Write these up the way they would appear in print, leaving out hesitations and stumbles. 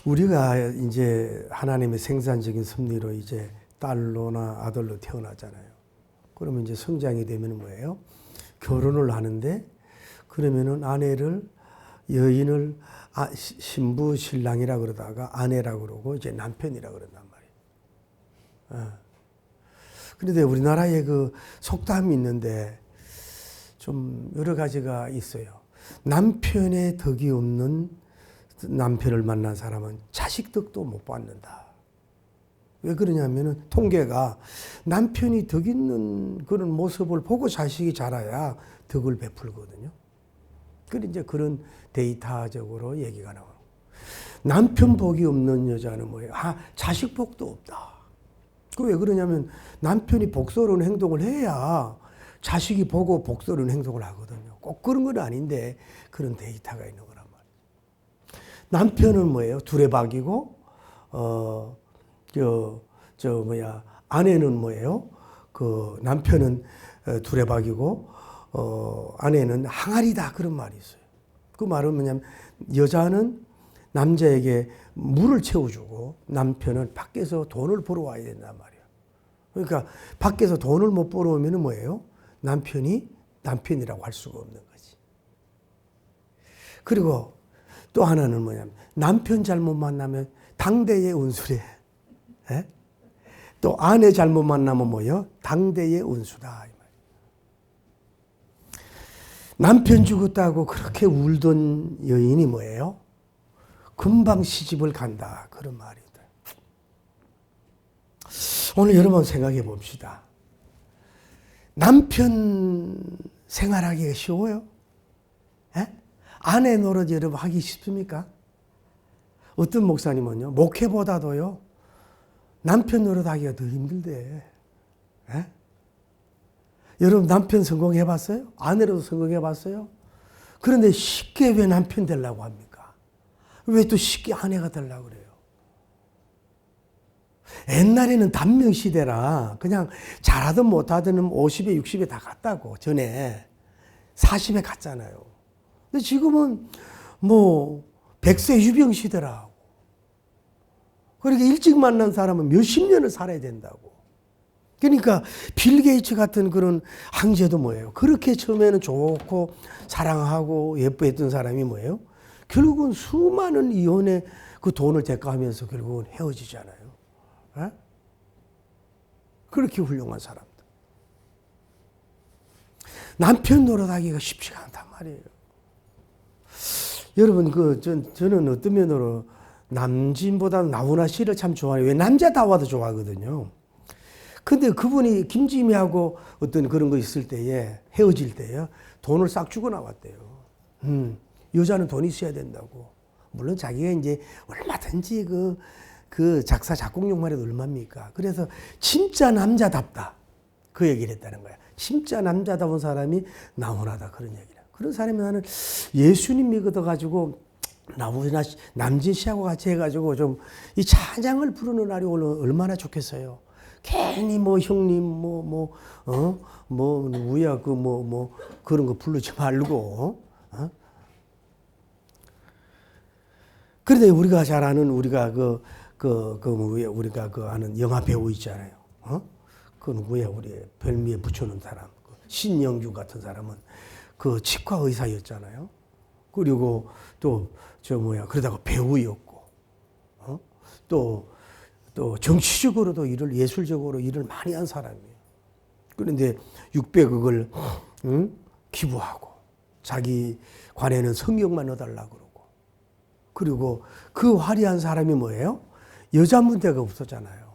우리가 이제 하나님의 생산적인 섭리로 이제 딸로나 아들로 태어나잖아요. 그러면 이제 성장이 되면 뭐예요? 결혼을 하는데 그러면은 여인을 신부 신랑이라 그러다가 아내라 그러고 이제 남편이라 그런단 말이에요. 그런데 우리나라에 그 속담이 있는데 좀 여러 가지가 있어요. 남편의 덕이 없는 남편을 만난 사람은 자식 덕도 못 받는다. 왜 그러냐면은 통계가 남편이 덕 있는 그런 모습을 보고 자식이 자라야 덕을 베풀거든요. 그래 이제 그런 데이터적으로 얘기가 나와요. 남편 복이 없는 여자는 뭐예요? 자식 복도 없다. 그 왜 그러냐면 남편이 복스러운 행동을 해야 자식이 보고 복스러운 행동을 하거든요. 꼭 그런 건 아닌데 그런 데이터가 있는 거란 말이에요. 남편은 뭐예요? 두레박이고 아내는 뭐예요? 그 남편은 두레박이고 아내는 항아리다 그런 말이 있어요. 그 말은 뭐냐면 여자는 남자에게 물을 채워주고 남편은 밖에서 돈을 벌어와야 된단 말이에요. 그러니까 밖에서 돈을 못 벌어오면 뭐예요? 남편이 남편이라고 할 수가 없는 거지. 그리고 또 하나는 뭐냐면 남편 잘못 만나면 당대의 운수래. 에? 또 아내 잘못 만나면 뭐예요? 당대의 운수다. 남편 죽었다고 그렇게 울던 여인이 뭐예요? 금방 시집을 간다. 그런 말이다. 오늘 여러분 생각해 봅시다. 남편 생활하기가 쉬워요? 에? 아내 노릇 여러분 하기 쉽습니까? 어떤 목사님은요, 목회보다도요, 남편 노릇하기가 더 힘들대. 에? 여러분 남편 성공해 봤어요? 아내로도 성공해 봤어요? 그런데 쉽게 왜 남편 되려고 합니까? 왜 또 쉽게 아내가 되려고 그래요? 옛날에는 단명시대라 그냥 잘하든 못하든 50에 60에 다 갔다고 전에 40에 갔잖아요. 근데 지금은 뭐 100세 유병시대라고. 그러니까 일찍 만난 사람은 몇십 년을 살아야 된다고. 그러니까 빌 게이츠 같은 그런 황제도 뭐예요? 그렇게 처음에는 좋고 사랑하고 예뻐했던 사람이 뭐예요? 결국은 수많은 이혼의 그 돈을 대가하면서 결국은 헤어지잖아요. 에? 그렇게 훌륭한 사람들. 남편 노릇하기가 쉽지가 않단 말이에요. 여러분 저는 어떤 면으로 남진보다 나훈아 씨를 참 좋아해요. 왜 남자다워도 좋아하거든요. 근데 그분이 김지미하고 어떤 그런 거 있을 때에 헤어질 때에 돈을 싹 주고 나왔대요. 여자는 돈이 있어야 된다고. 물론 자기가 이제 얼마든지 그 작사 작곡력만 해도 얼마입니까? 그래서 진짜 남자답다. 그 얘기를 했다는 거야. 진짜 남자다운 사람이 나훈아다. 그런 얘기라. 그런 사람이 나는 예수님 믿어가지고 나훈아 남진 씨하고 같이 해가지고 좀 이 찬양을 부르는 날이 오늘 얼마나 좋겠어요. 괜히 뭐 형님 누구야 그런 거 부르지 말고. 그런데 우리가 잘 아는 우리가 우리가 아는 영화 배우 있잖아요. 그 누구야 우리 별미에 붙여놓은 사람 신영주 같은 사람은 그 치과 의사였잖아요. 그리고 또 그러다가 배우였고 또 정치적으로도 예술적으로 일을 많이 한 사람이에요. 그런데 600억을 기부하고 자기 관에는 성역만 넣어달라고 그러고 그리고 그 화려한 사람이 뭐예요? 여자 문제가 없었잖아요.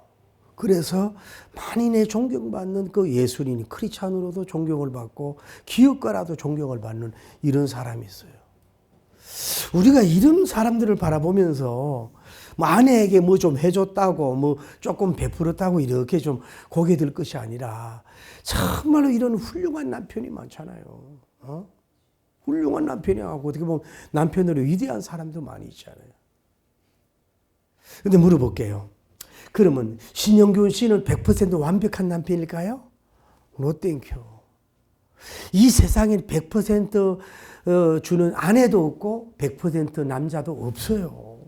그래서 만인의 존경받는 그 예술인이 크리스찬으로도 존경을 받고 기업가라도 존경을 받는 이런 사람이 있어요. 우리가 이런 사람들을 바라보면서 뭐 아내에게 뭐 좀 해줬다고 뭐 조금 베풀었다고 이렇게 좀 고개 들 것이 아니라 정말로 이런 훌륭한 남편이 많잖아요. 훌륭한 남편이하고 어떻게 보면 남편으로 위대한 사람도 많이 있잖아요. 근데 물어볼게요. 그러면 신영균 씨는 100% 완벽한 남편일까요? No thank you. 이 세상에 100% 주는 아내도 없고 100% 남자도 없어요.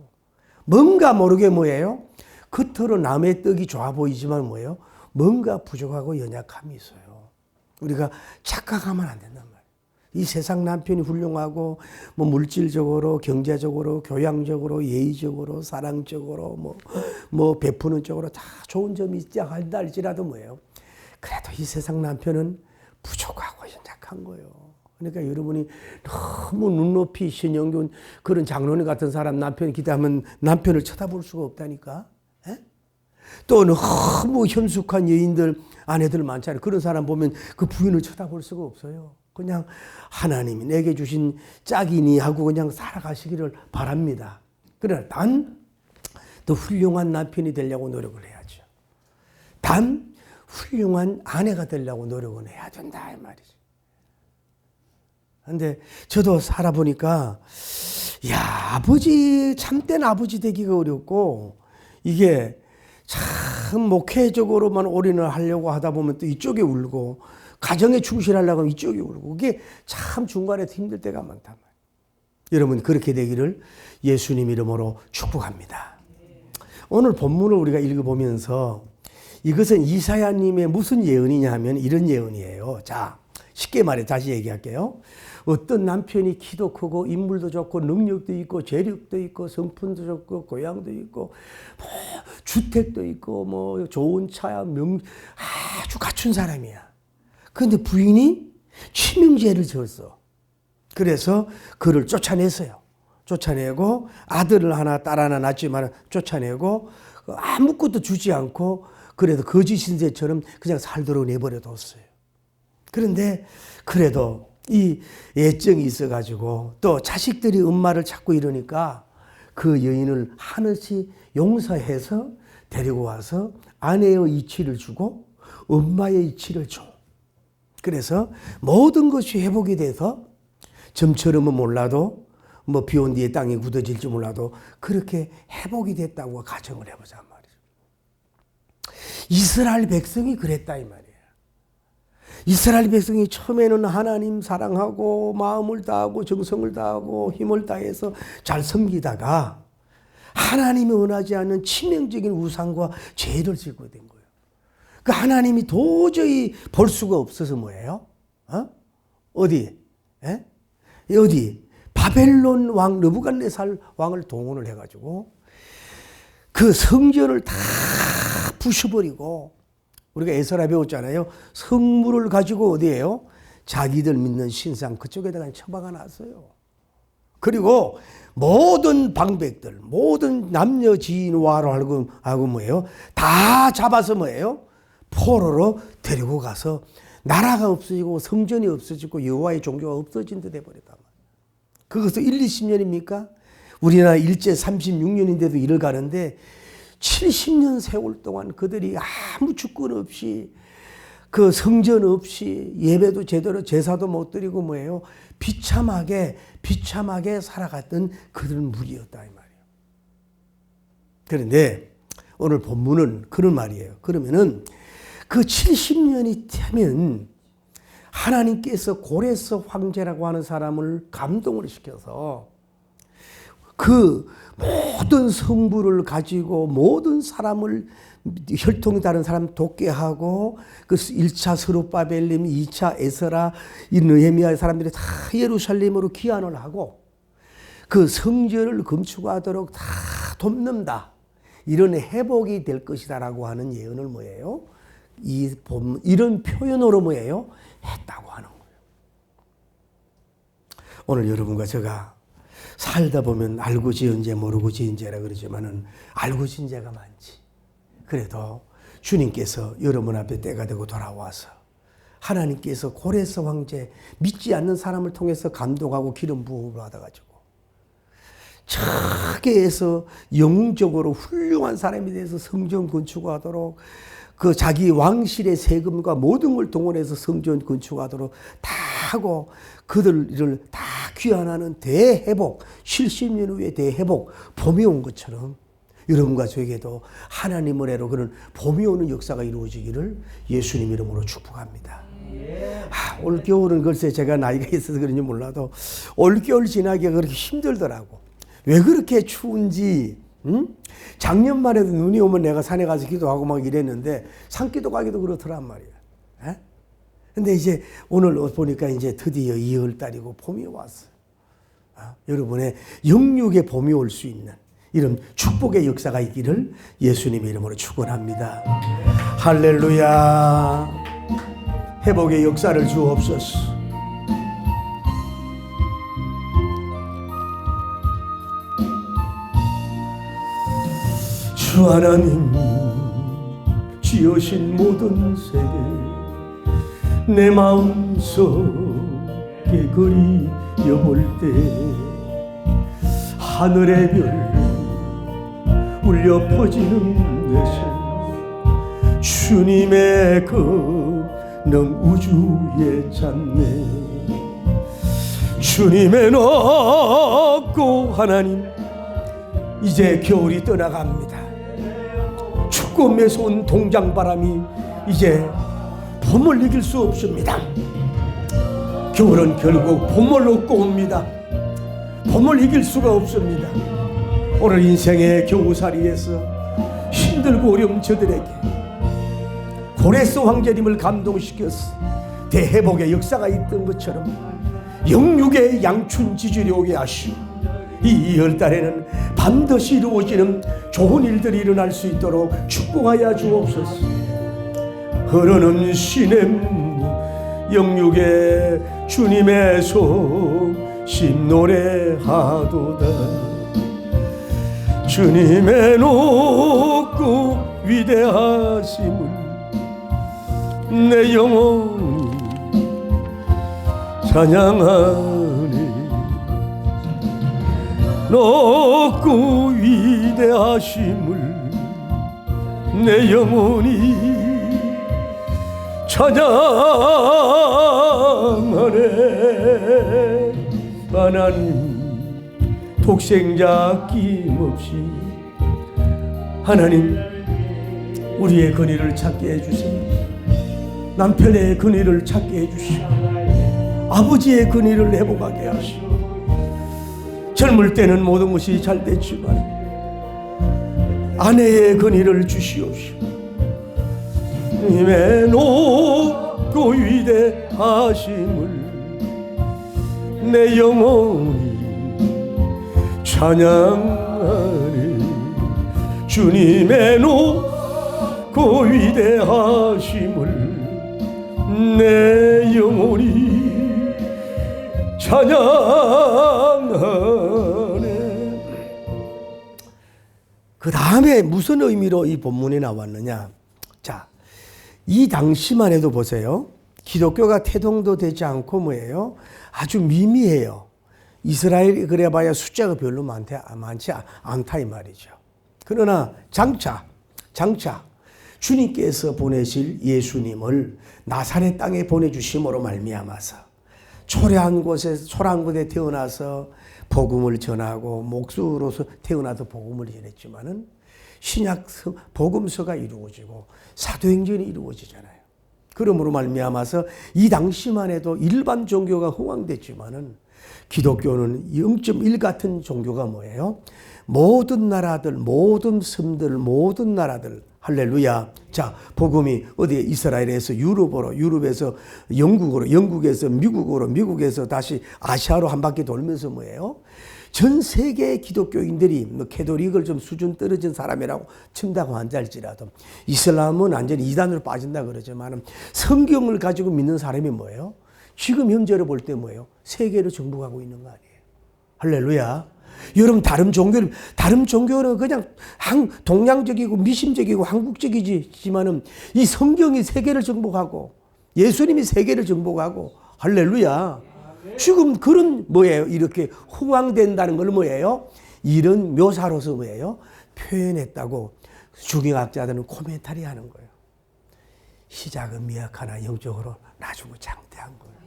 뭔가 모르게 뭐예요? 겉으로 남의 떡이 좋아 보이지만 뭐예요? 뭔가 부족하고 연약함이 있어요. 우리가 착각하면 안 된단 말이에요. 이 세상 남편이 훌륭하고 뭐 물질적으로, 경제적으로, 교양적으로, 예의적으로, 사랑적으로, 뭐 베푸는 쪽으로 다 좋은 점이 있지 한다 할지라도 뭐예요? 그래도 이 세상 남편은 부족하고 연약한 거예요. 그러니까 여러분이 너무 눈높이 신영균 그런 장로님 같은 사람 남편 기대하면 남편을 쳐다볼 수가 없다니까. 에? 또 너무 현숙한 여인들 아내들 많잖아요. 그런 사람 보면 그 부인을 쳐다볼 수가 없어요. 그냥 하나님이 내게 주신 짝이니 하고 그냥 살아가시기를 바랍니다. 그러나 단 더 훌륭한 남편이 되려고 노력을 해야죠. 단 훌륭한 아내가 되려고 노력은 해야 된다 이 말이죠. 근데 저도 살아보니까 아버지 참된 아버지 되기가 어렵고 이게 참 목회적으로만 올인을 하려고 하다 보면 또 이쪽에 울고 가정에 충실하려고 하면 이쪽에 울고 그게 참 중간에 힘들 때가 많단 말이에요. 여러분 그렇게 되기를 예수님 이름으로 축복합니다. 오늘 본문을 우리가 읽어보면서 이것은 이사야님의 무슨 예언이냐 하면 이런 예언이에요. 자, 쉽게 말해 다시 얘기할게요. 어떤 남편이 키도 크고 인물도 좋고 능력도 있고 재력도 있고 성품도 좋고 고향도 있고 뭐 주택도 있고 뭐 좋은 차 아주 갖춘 사람이야. 그런데 부인이 치명죄를 지었어. 그래서 그를 쫓아냈어요. 쫓아내고 아들을 하나 딸 하나 낳지만 쫓아내고 아무것도 주지 않고 그래도 거짓 신세처럼 그냥 살도록 내버려뒀어요. 그런데 그래도 이 애정이 있어가지고 또 자식들이 엄마를 찾고 이러니까 그 여인을 하나씩 용서해서 데리고 와서 아내의 이치를 주고 엄마의 이치를 줘. 그래서 모든 것이 회복이 돼서 점처럼은 몰라도 뭐 비 온 뒤에 땅이 굳어질지 몰라도 그렇게 회복이 됐다고 가정을 해보자 말이죠. 이스라엘 백성이 그랬다 이 말이에요. 이스라엘 백성이 처음에는 하나님 사랑하고 마음을 다하고 정성을 다하고 힘을 다해서 잘 섬기다가 하나님이 원하지 않는 치명적인 우상과 죄를 짓고 된 거예요. 그 하나님이 도저히 볼 수가 없어서 뭐예요? 어디? 바벨론 왕 느부갓네살 왕을 동원을 해가지고 그 성전을 다 부셔버리고 우리가 에스라 배웠잖아요. 성물을 가지고 어디에요? 자기들 믿는 신상 그쪽에다가 처박아 놨어요. 그리고 모든 방백들, 모든 남녀 지인와로 하고 뭐예요? 다 잡아서 뭐예요? 포로로 데리고 가서 나라가 없어지고 성전이 없어지고 여호와의 종교가 없어진 듯 해버렸단 말이에요. 그것도 1, 20년입니까? 우리나라 일제 36년인데도 일을 가는데 70년 세월 동안 그들이 아무 주권 없이 그 성전 없이 예배도 제대로 제사도 못 드리고 뭐예요? 비참하게 살아갔던 그들은 무리였다 이 말이에요. 그런데 오늘 본문은 그런 말이에요. 그러면은 그 70년이 되면 하나님께서 고레스 황제라고 하는 사람을 감동을 시켜서 그 모든 성부를 가지고 모든 사람을 혈통이 다른 사람 돕게 하고 그 1차 스룹바벨님, 2차 에스라, 이 느헤미야 사람들이 다 예루살렘으로 귀환을 하고 그 성전을 건축하도록 다 돕는다. 이런 회복이 될 것이다라고 하는 예언을 뭐예요? 이런 표현으로 뭐예요? 했다고 하는 거예요. 오늘 여러분과 제가 살다 보면 알고 지은 죄 모르고 지은 죄라 그러지만은 알고 지은 죄가 많지. 그래도 주님께서 여러분 앞에 때가 되고 돌아와서 하나님께서 고레스 황제 믿지 않는 사람을 통해서 감동하고 기름 부음을 받아가지고 차게에서 영적으로 훌륭한 사람이 돼서 성전 건축하도록 그 자기 왕실의 세금과 모든 걸 동원해서 성전 건축하도록 다 하고 그들을 다 귀환하는 대회복, 70년 후에 대회복, 봄이 온 것처럼 여러분과 저에게도 하나님 은혜로 그런 봄이 오는 역사가 이루어지기를 예수님 이름으로 축복합니다. 올 겨울은 글쎄 제가 나이가 있어서 그런지 몰라도 올 겨울 지나기가 그렇게 힘들더라고. 왜 그렇게 추운지 응? 작년만 해도 눈이 오면 내가 산에 가서 기도하고 막 이랬는데 산기도 가기도 그렇더란 말이야. 에? 근데 이제 오늘 보니까 이제 드디어 2월달이고 봄이 왔어. 여러분의 영육의 봄이 올 수 있는 이런 축복의 역사가 있기를 예수님의 이름으로 축원합니다. 할렐루야. 회복의 역사를 주옵소서. 주 하나님 지으신 모든 세계 내 마음속에 그리워볼 때 하늘의 별 울려 퍼지는 내세 주님의 권능 우주에 찼네. 주님의 높고 하나님 이제 겨울이 떠나갑니다. 춥고 매서운 동장바람이 이제 봄을 이길 수 없습니다. 겨울은 결국 봄을 얻고 옵니다. 봄을 이길 수가 없습니다. 오늘 인생의 겨우살이에서 힘들고 어려운 저들에게 고레스 황제님을 감동시켜서 대회복의 역사가 있던 것처럼 영육의 양춘지주리 오게 하시오. 이 2월달에는 반드시 이루어지는 좋은 일들이 일어날 수 있도록 축복하여 주옵소서. 흐르는 시냇 영육의 주님의 소심 노래하도다. 주님의 높고 위대하심을 내 영혼이 찬양하네. 높고 위대하심을 내 영혼이 찬양하네. 하나님 독생자 아낌없이 하나님 우리의 근위를 찾게 해주세요. 남편의 근위를 찾게 해주시오. 아버지의 근위를 회복하게 하시오. 젊을 때는 모든 것이 잘 됐지만 아내의 근위를 주시옵시오. 주님의 높고 위대하심을 내 영혼이 찬양하리. 주님의 높고 위대하심을 내 영혼이 찬양하네. 그 다음에 무슨 의미로 이 본문이 나왔느냐. 자, 이 당시만 해도 보세요. 기독교가 태동도 되지 않고 뭐예요? 아주 미미해요. 이스라엘이 그래봐야 숫자가 별로 많지 않다 이 말이죠. 그러나 장차 주님께서 보내실 예수님을 나사렛 땅에 보내주심으로 말미암아서 초라한 곳에 태어나서 복음을 전하고 목수로서 태어나서 복음을 전했지만은 신약 복음서가 이루어지고 사도행전이 이루어지잖아요. 그러므로 말미암아서 이 당시만 해도 일반 종교가 흥왕됐지만은 기독교는 0.1 같은 종교가 뭐예요? 모든 나라들, 모든 섬들, 모든 나라들, 할렐루야. 자, 복음이 어디에? 이스라엘에서 유럽으로, 유럽에서 영국으로, 영국에서 미국으로, 미국에서 다시 아시아로 한 바퀴 돌면서 뭐예요? 전 세계의 기독교인들이 캐톨릭을 좀 수준 떨어진 사람이라고 칭다고 한달지라도 이슬람은 완전히 이단으로 빠진다 그러지만 성경을 가지고 믿는 사람이 뭐예요? 지금 현재로 볼 때 뭐예요? 세계를 정복하고 있는 거 아니에요? 할렐루야. 여러분 다른 종교는 그냥 동양적이고 미심적이고 한국적이지만은 이 성경이 세계를 정복하고 예수님이 세계를 정복하고 할렐루야. 지금 그런 뭐예요? 이렇게 흥왕된다는 걸 뭐예요? 이런 묘사로서 뭐예요? 표현했다고 중의학자들은 코멘터리 하는 거예요. 시작은 미약하나 영적으로 나중에 장대한 거예요.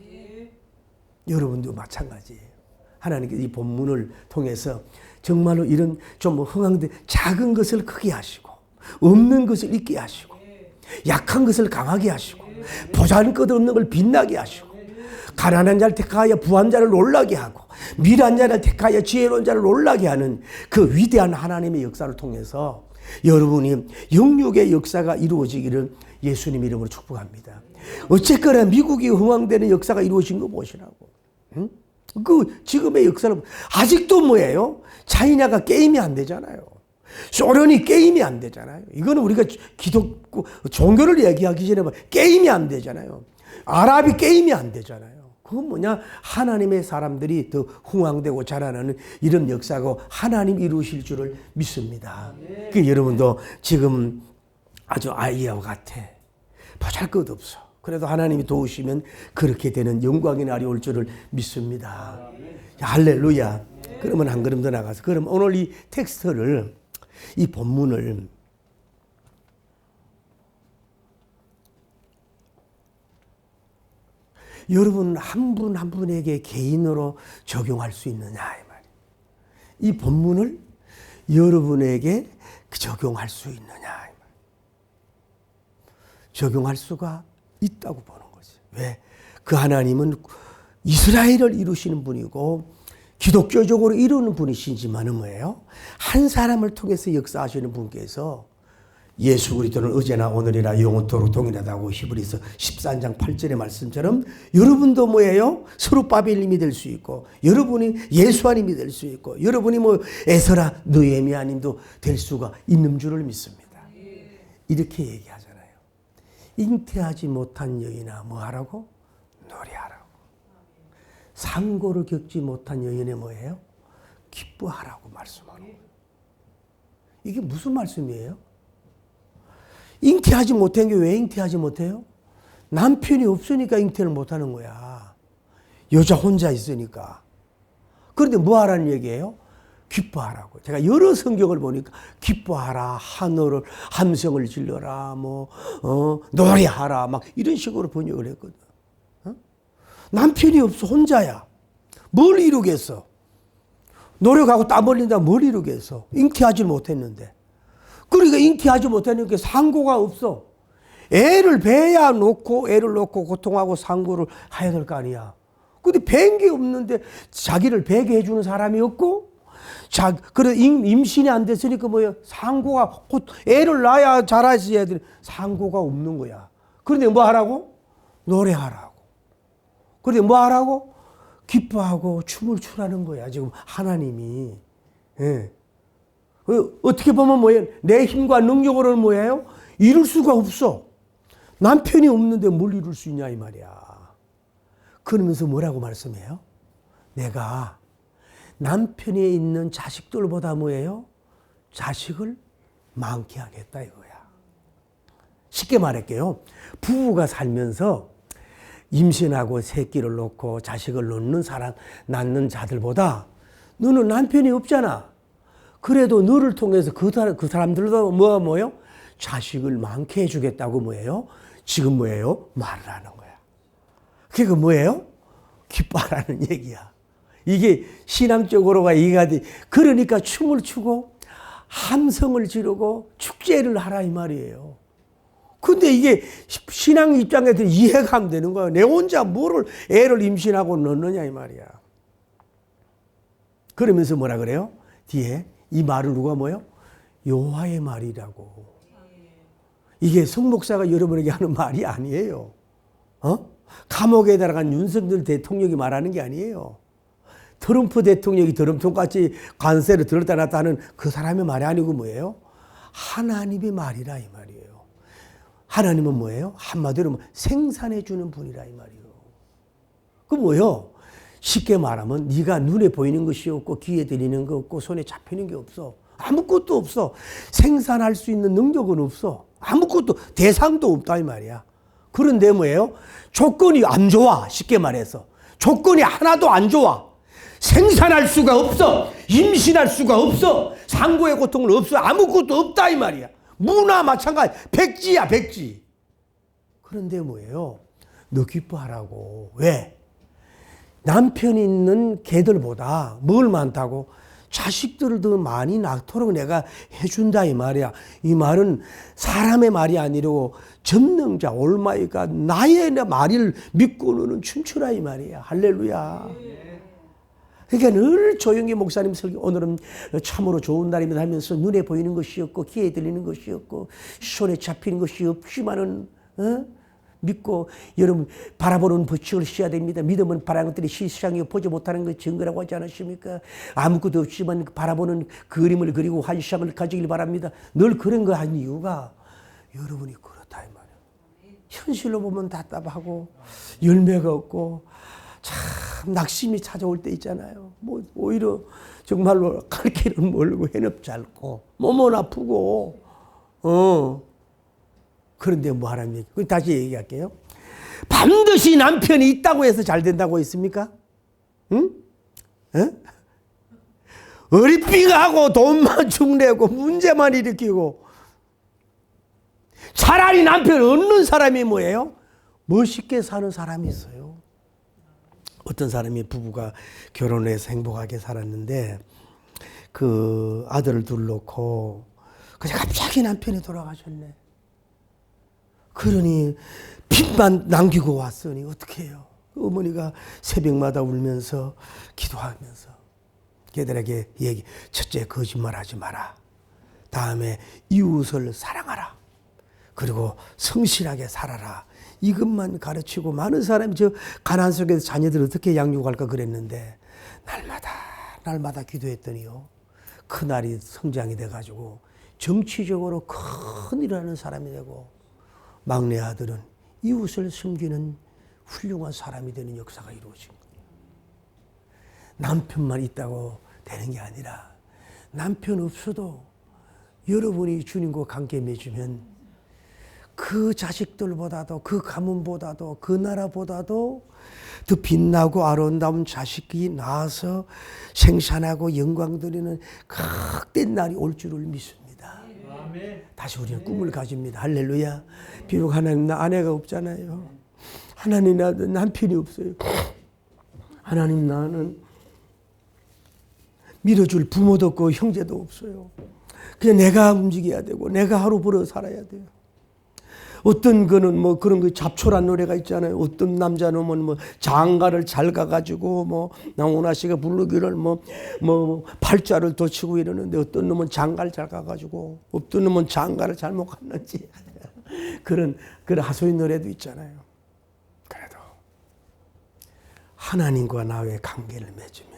여러분도 마찬가지예요. 하나님께서 이 본문을 통해서 정말로 이런 좀 흥황된 작은 것을 크게 하시고 없는 것을 있게 하시고 약한 것을 강하게 하시고 보잘것없는 걸 빛나게 하시고 가난한 자를 택하여 부한 자를 놀라게 하고 미련한 자를 택하여 지혜로운 자를 놀라게 하는 그 위대한 하나님의 역사를 통해서 여러분이 영육의 역사가 이루어지기를 예수님 이름으로 축복합니다. 어쨌거나 미국이 흥왕되는 역사가 이루어진 거 보시라고. 응? 그 지금의 역사는 아직도 뭐예요? 차이나가 게임이 안 되잖아요. 소련이 게임이 안 되잖아요. 이거는 우리가 기독교 종교를 얘기하기 전에 게임이 안 되잖아요. 아랍이 게임이 안 되잖아요. 그건 뭐냐? 하나님의 사람들이 더 흥왕되고 자라나는 이런 역사고 하나님 이루실 줄을 믿습니다. 그 여러분도 지금 아주 아이와 같아. 보잘것없어. 그래도 하나님이 도우시면 그렇게 되는 영광의 날이 올 줄을 믿습니다. 할렐루야. 그러면 한 걸음 더 나가서 그럼 오늘 이 텍스트를 이 본문을 여러분 한 분 한 분에게 개인으로 적용할 수 있느냐 이 말이에요. 이 본문을 여러분에게 적용할 수 있느냐 이 말이에요. 적용할 수가 있다고 보는 거죠. 왜? 그 하나님은 이스라엘을 이루시는 분이고 기독교적으로 이루는 분이시지만은 뭐예요? 한 사람을 통해서 역사하시는 분께서 예수 그리스도는 어제나 오늘이나 영원토록 동일하다고 히브리서 13장 8절의 말씀처럼 여러분도 뭐예요? 스룹바벨님이 될 수 있고 여러분이 예수아님이 될 수 있고 여러분이 뭐 에스라 느헤미야님도 될 수가 있는 줄을 믿습니다. 이렇게 얘기하잖아요. 잉태하지 못한 여인아 뭐 하라고? 노래하라고. 상고를 겪지 못한 여인의 뭐예요? 기뻐하라고 말씀하는 거예요. 이게 무슨 말씀이에요? 잉태하지 못한 게 왜 잉태하지 못해요? 남편이 없으니까 잉태를 못하는 거야. 여자 혼자 있으니까. 그런데 뭐 하라는 얘기예요? 기뻐하라고. 제가 여러 성경을 보니까 기뻐하라, 하늘을 함성을 질러라, 노래하라, 막 이런 식으로 번역을 했거든. 어? 남편이 없어, 혼자야. 뭘 이루겠어? 노력하고 땀 흘린다 뭘 이루겠어? 잉태하지 못했는데. 그러니까 잉태하지 못하니까 상고가 없어. 애를 배야 놓고 애를 놓고 고통하고 상고를 해야 될 거 아니야. 근데 뵌 게 없는데 자기를 배게 해주는 사람이 없고 그래 임신이 안 됐으니까 뭐야 상고가 곧 애를 낳아야 자라지 애들이 상고가 없는 거야. 그런데 뭐 하라고? 노래하라고. 그런데 뭐 하라고? 기뻐하고 춤을 추라는 거야. 지금 하나님이. 예. 어떻게 보면 뭐예요? 내 힘과 능력으로는 뭐예요? 이룰 수가 없어. 남편이 없는데 뭘 이룰 수 있냐 이 말이야. 그러면서 뭐라고 말씀해요? 내가 남편이 있는 자식들보다 뭐예요? 자식을 많게 하겠다 이거야. 쉽게 말할게요. 부부가 살면서 임신하고 새끼를 놓고 자식을 낳는 자들보다 너는 남편이 없잖아. 그래도 너를 통해서 그 사람들도 뭐예요? 자식을 많게 해주겠다고 뭐예요? 지금 뭐예요? 말을 하는 거야. 그게 뭐예요? 기뻐하라는 얘기야. 이게 신앙적으로가 이해가 돼. 그러니까 춤을 추고 함성을 지르고 축제를 하라 이 말이에요. 근데 이게 신앙 입장에서 이해가 안 되는 거야. 내 혼자 뭐를 애를 임신하고 넣느냐 이 말이야. 그러면서 뭐라 그래요? 뒤에 이 말을 누가 뭐요? 여호와의 말이라고. 이게 성목사가 여러분에게 하는 말이 아니에요. 감옥에 들어간 윤석열 대통령이 말하는 게 아니에요. 트럼프 대통령이 드럼통같이 관세를 들었다 놨다 하는 그 사람의 말이 아니고 뭐예요? 하나님의 말이라 이 말이에요. 하나님은 뭐예요? 한마디로 생산해 주는 분이라 이 말이에요. 그 뭐예요? 쉽게 말하면 네가 눈에 보이는 것이 없고 귀에 들리는 거 없고 손에 잡히는 게 없어. 아무것도 없어. 생산할 수 있는 능력은 없어. 아무것도 대상도 없다 이 말이야. 그런데 뭐예요? 조건이 안 좋아. 쉽게 말해서. 조건이 하나도 안 좋아. 생산할 수가 없어. 임신할 수가 없어. 상고의 고통은 없어. 아무것도 없다 이 말이야. 무나 마찬가지. 백지야 백지. 그런데 뭐예요? 너 기뻐하라고. 왜? 남편이 있는 개들보다 뭘 많다고? 자식들을 더 많이 낳도록 내가 해준다 이 말이야. 이 말은 사람의 말이 아니고 전능자 올마이가 나의 말을 믿고는 춤추라 이 말이야. 할렐루야. 그러니까 늘 조용히 목사님 설교, 오늘은 참으로 좋은 날입니다 하면서 눈에 보이는 것이 없고 귀에 들리는 것이 없고 손에 잡히는 것이 없지만은 믿고 여러분 바라보는 법칙을 써야 됩니다. 믿음은 바라는 것들이 실상이 보지 못하는 것 증거라고 하지 않으십니까? 아무것도 없지만 바라보는 그림을 그리고 환상을 가지길 바랍니다. 늘 그런 거 한 이유가 여러분이 그렇다 이 말이에요. 현실로 보면 답답하고 열매가 없고 참 낙심이 찾아올 때 있잖아요. 뭐 오히려 정말로 갈 길은 멀고 해협 짧고 몸은 아프고 그런데 뭐 하라는 얘기. 다시 얘기할게요. 반드시 남편이 있다고 해서 잘 된다고 했습니까? 응? 어리삐가하고 돈만 축내고 문제만 일으키고 차라리 남편 없는 사람이 뭐예요? 멋있게 사는 사람이 있어요. 어떤 사람이 부부가 결혼해서 행복하게 살았는데 그 아들을 둘 놓고 갑자기 남편이 돌아가셨네. 그러니 빚만 남기고 왔으니 어떻게 해요? 어머니가 새벽마다 울면서 기도하면서 걔들에게 얘기, 첫째 거짓말하지 마라. 다음에 이웃을 사랑하라. 그리고 성실하게 살아라. 이것만 가르치고 많은 사람이 저 가난 속에서 자녀들 어떻게 양육할까 그랬는데 날마다 기도했더니요. 그날이 성장이 돼가지고 정치적으로 큰 일을 하는 사람이 되고 막내 아들은 이웃을 섬기는 훌륭한 사람이 되는 역사가 이루어진 거예요. 남편만 있다고 되는 게 아니라 남편 없어도 여러분이 주님과 관계 맺으면 그 자식들보다도 그 가문보다도 그 나라보다도 더 빛나고 아름다운 자식이 나와서 생산하고 영광 드리는 큰 날이 올 줄을 믿습니다. 다시 우리는 꿈을 가집니다. 할렐루야. 비록 하나님 나 아내가 없잖아요. 하나님 나도 남편이 없어요. 하나님 나는 밀어줄 부모도 없고 형제도 없어요. 그냥 내가 움직여야 되고 내가 하루 벌어 살아야 돼요. 어떤 거는 뭐 그런 거 잡초란 노래가 있잖아요. 어떤 남자는 뭐 장가를 잘 가가지고 뭐 나훈아 씨가 부르기를 뭐 팔자를 더 치고 이러는데 어떤 놈은 장가를 잘 가가지고 어떤 놈은 장가를 잘못 갔는지 그런 하소연 노래도 있잖아요. 그래도 하나님과 나의 관계를 맺으면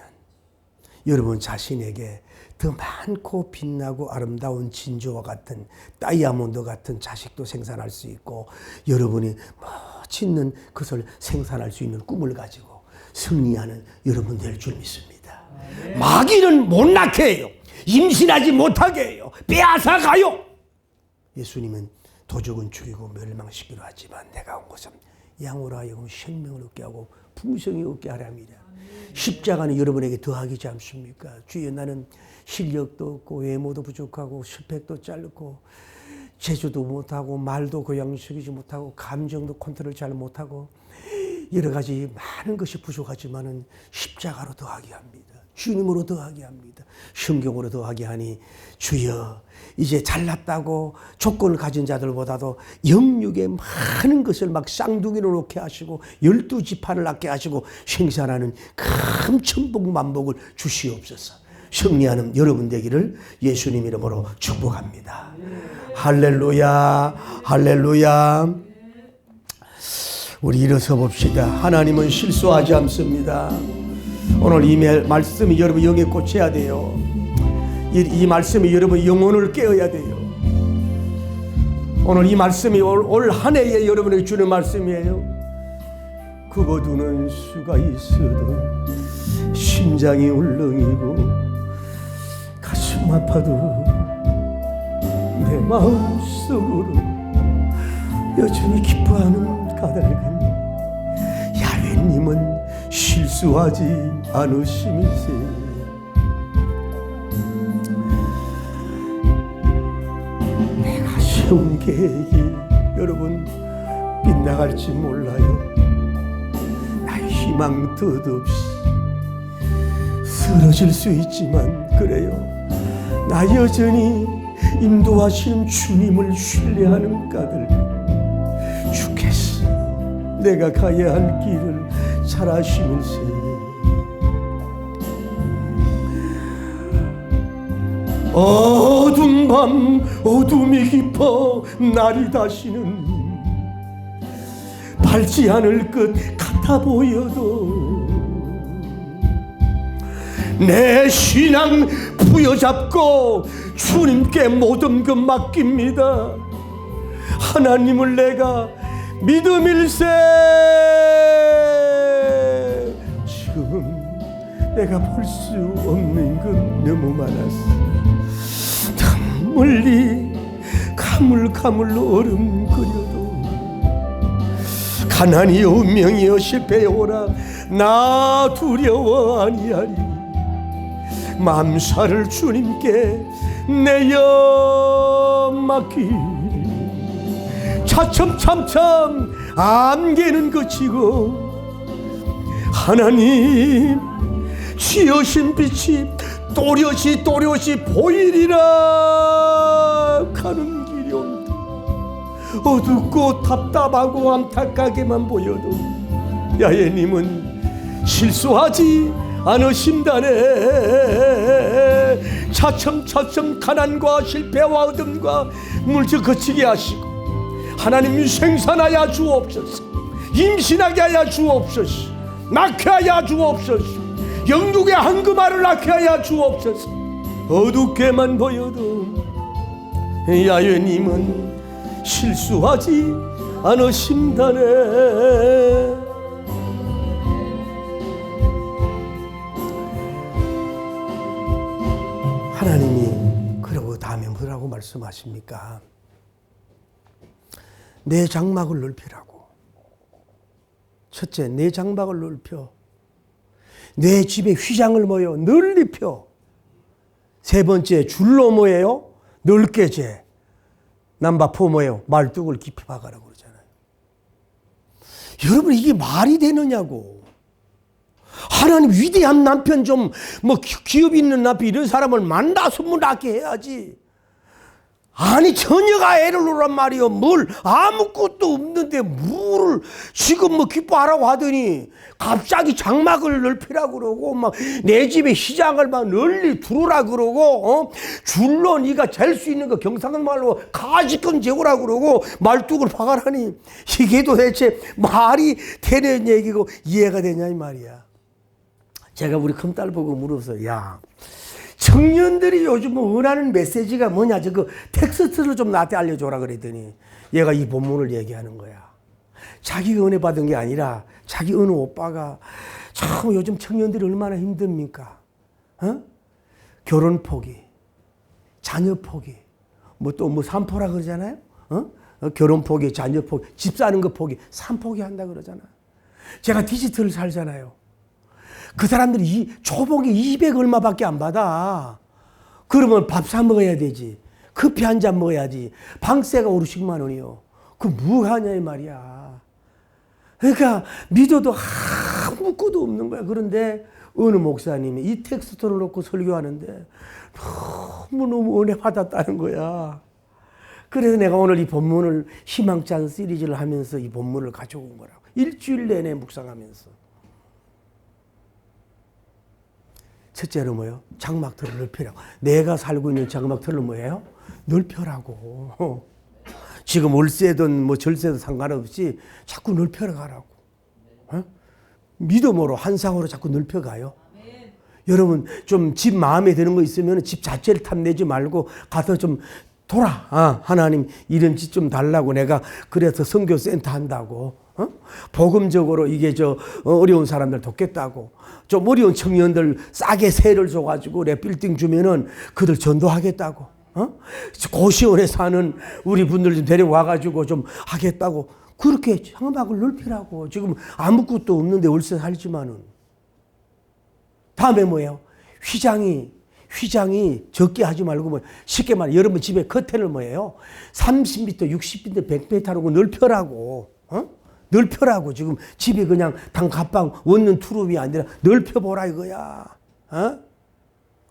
여러분 자신에게 더 많고 빛나고 아름다운 진주와 같은 다이아몬드 같은 자식도 생산할 수 있고 여러분이 멋있는 것을 생산할 수 있는 꿈을 가지고 승리하는 여러분 될 줄 믿습니다. 마귀는 못 낳게 해요. 임신하지 못하게 해요. 빼앗아 가요. 예수님은 도적은 죽이고 멸망시키려 하지만 내가 온 것은 양으로 하여금 생명을 얻게 하고 풍성히 얻게 하려 합니다. 십자가는 여러분에게 더하기지 않습니까? 주여 나는 실력도 없고 외모도 부족하고 스펙도 짧고 재주도 못하고 말도 고양식이지 못하고 감정도 컨트롤 잘 못하고 여러 가지 많은 것이 부족하지만은 십자가로 더하게 합니다. 주님으로 더하게 합니다. 성경으로 더하게 하니 주여 이제 잘났다고 조건을 가진 자들보다도 영육에 많은 것을 막 쌍둥이로 놓게 하시고 12지파를 낳게 하시고 생산하는 큰 천복만복을 주시옵소서. 승리하는 여러분 되기를 예수님 이름으로 축복합니다. 할렐루야 할렐루야. 우리 일어서 봅시다. 하나님은 실수하지 않습니다. 오늘 이 말씀이 여러분 영에 꽂혀야 돼요. 이 말씀이 여러분 영혼을 깨어야 돼요. 오늘 이 말씀이 올 한 해에 여러분에게 주는 말씀이에요. 그거두는 수가 있어도 심장이 울렁이고 가슴 아파도 내 마음속으로 여전히 기뻐하는 까닭은 야훼님은 실수하지 않으심이세. 내가 세운 계획이 여러분 빗나갈지 몰라요. 나의 희망 덧없이 쓰러질 수 있지만 그래요. 나 여전히 인도하시는 주님을 신뢰하는 까닭 주께서 내가 가야 할 길을 잘 아시면서 어두운 밤 어둠이 깊어 날이 다시는 밝지 않을 것 같아 보여도 내 신앙 부여잡고 주님께 모든 것 맡깁니다. 하나님을 내가 믿음일세. 지금 내가 볼 수 없는 것 너무 많았어. 멀리 가물가물 얼음거려도 가난이여 운명이여 실패여 오라 나 두려워 아니하리. 맘살을 주님께 내어 맡기리. 차츰차츰 안개는 그치고 하나님 지으신 빛이 또렷이 보이리라. 가는 길이 온다. 어둡고 답답하고 안타깝게만 보여도 야훼님은 실수하지 않으신다네. 차츰차츰 가난과 실패와 어둠과 물질 거치게 하시고 하나님이 생산하여 주옵소서. 임신하게 하여 주옵소서. 낳게 하여 주옵소서. 영육의 한금알을 낳게 하여 주옵소서. 어둡게만 보여도 야훼님은 실수하지 않으신다네. 하나님이 그러고 다음에 뭐라고 말씀하십니까? 내 장막을 넓히라고. 첫째, 내 장막을 넓혀. 내 집에 휘장을 뭐요? 널리 펴. 세 번째, 줄로 뭐예요? 넓게 재. 넘버 4 뭐예요? 말뚝을 깊이 박아라고 그러잖아요. 여러분, 이게 말이 되느냐고. 하나님 위대한 남편 좀 뭐 기업 있는 남편 이런 사람을 만나서 뭐 낳게 해야지. 아니 처녀가 애를 놓으란 말이요. 뭘 아무것도 없는데 뭐를 지금 뭐 기뻐하라고 하더니 갑자기 장막을 넓히라고 그러고 막 내 집에 시장을 막 널리 두르라 그러고 줄로 네가 잴 수 있는 거 경상말로 가지건 재우라 그러고 말뚝을 박아라니 이게 도대체 말이 되는 얘기고 이해가 되냐 이 말이야. 제가 우리 큰딸 보고 물어서 야 청년들이 요즘 원하는 메시지가 뭐냐 저거 텍스트를 좀 나한테 알려줘라 그랬더니 얘가 이 본문을 얘기하는 거야. 자기가 은혜 받은 게 아니라 자기 어느 오빠가 참 요즘 청년들이 얼마나 힘듭니까? 결혼 포기, 자녀 포기, 뭐 또 뭐 삼포라 그러잖아요. 결혼 포기, 자녀 포기, 집 사는 거 포기, 삼포기 한다 그러잖아. 제가 디지털을 살잖아요. 그 사람들이 초봉이 200 얼마밖에 안 받아. 그러면 밥 사 먹어야 되지. 커피 한 잔 먹어야지. 방세가 5, 60만 원이요. 그 뭐 하냐 이 말이야. 그러니까 믿어도 아무것도 없는 거야. 그런데 어느 목사님이 이 텍스트를 놓고 설교하는데 너무너무 은혜 받았다는 거야. 그래서 내가 오늘 이 본문을 희망찬 시리즈를 하면서 이 본문을 가져온 거라고. 일주일 내내 묵상하면서. 첫째로 뭐예요? 장막터를 넓히라고. 내가 살고 있는 장막터를 뭐예요? 넓혀라고. 지금 월세든 뭐 절세든 상관없이 자꾸 넓혀가라고. 믿음으로 한상으로 자꾸 넓혀가요. 여러분 좀 집 마음에 드는 거 있으면 집 자체를 탐내지 말고 가서 좀 돌아. 하나님 이런 집 좀 달라고 내가 그래서 선교센터 한다고. 복음적으로 이게 어려운 사람들 돕겠다고. 좀 어려운 청년들 싸게 세를 줘가지고 내 빌딩 주면은 그들 전도하겠다고. 고시원에 사는 우리 분들 좀 데려와가지고 좀 하겠다고. 그렇게 장막을 넓히라고. 지금 아무것도 없는데 월세 살지만은. 다음에 뭐예요? 휘장이 적게 하지 말고 뭐 쉽게 말해 여러분 집에 커튼을 뭐예요? 30m, 60m, 100m라고 넓혀라고. 넓혀라고. 지금 집에 그냥 단칸방 원룸 투룸이 아니라 넓혀보라 이거야.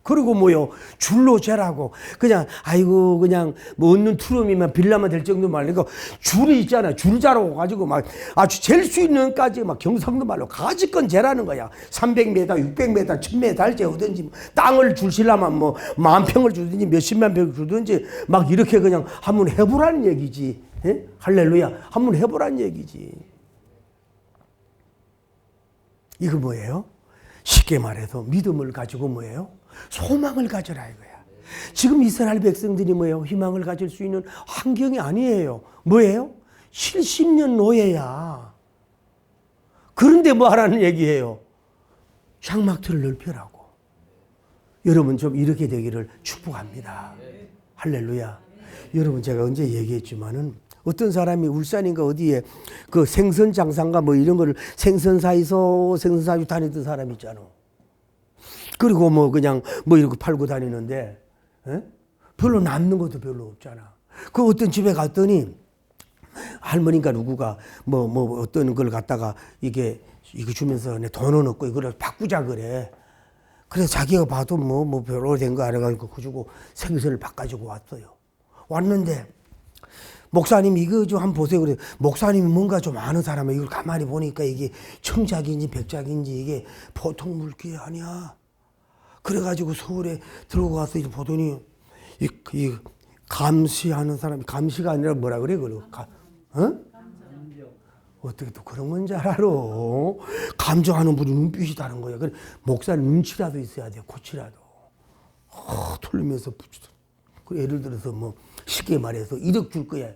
그리고 뭐요? 줄로 재라고. 그냥, 아이고, 그냥, 뭐, 얻는 투룸이면 빌라만 될 정도 말고, 줄이 있잖아. 줄 자라고 가지고 막, 아주 잴 수 있는까지 막 경상도 말로 가지건 재라는 거야. 300m, 600m, 1000m 재우든지, 땅을 주시려면 뭐, 10,000평을 주든지, 몇십만 평을 주든지, 막 이렇게 그냥 한번 해보라는 얘기지. 예? 할렐루야. 한번 해보라는 얘기지. 이거 뭐예요? 쉽게 말해서 믿음을 가지고 뭐예요? 소망을 가져라 이거야. 지금 이스라엘 백성들이 뭐예요? 희망을 가질 수 있는 환경이 아니에요. 뭐예요? 70년 노예야. 그런데 뭐 하라는 얘기예요? 장막틀을 넓혀라고. 여러분 좀 이렇게 되기를 축복합니다. 할렐루야. 여러분 제가 언제 얘기했지만은 어떤 사람이 울산인가 어디에 그 생선 장사인가 뭐 이런 거를 생선사에서 생선사주 다니던 사람 있잖아. 그리고 뭐 그냥 뭐 이렇게 팔고 다니는데 별로 남는 것도 별로 없잖아. 그 어떤 집에 갔더니 할머니가 누구가 뭐 어떤 걸 갖다가 이거 주면서 내 돈은 없고 이걸 바꾸자 그래. 그래서 자기가 봐도 뭐 별로 된 거 알아가지고 그 주고 생선을 바꿔주고 왔어요. 왔는데 목사님 이거 좀 한번 보세요. 그래. 목사님이 뭔가 좀 아는 사람이 이걸 가만히 보니까 이게 청작인지 백작인지 이게 보통 물기 아니야. 그래가지고 서울에 들고 가서 이제 보더니 이 감시하는 사람이 감시가 아니라 뭐라 그래 그리고 어떻게 또 그런 건지 알아? 감정하는 분이 눈빛이 다른 거야. 그래 목사님 눈치라도 있어야 돼. 고치라도. 틀리면서 붙이더. 그 예를 들어서 뭐 쉽게 말해서 1억 줄 거야.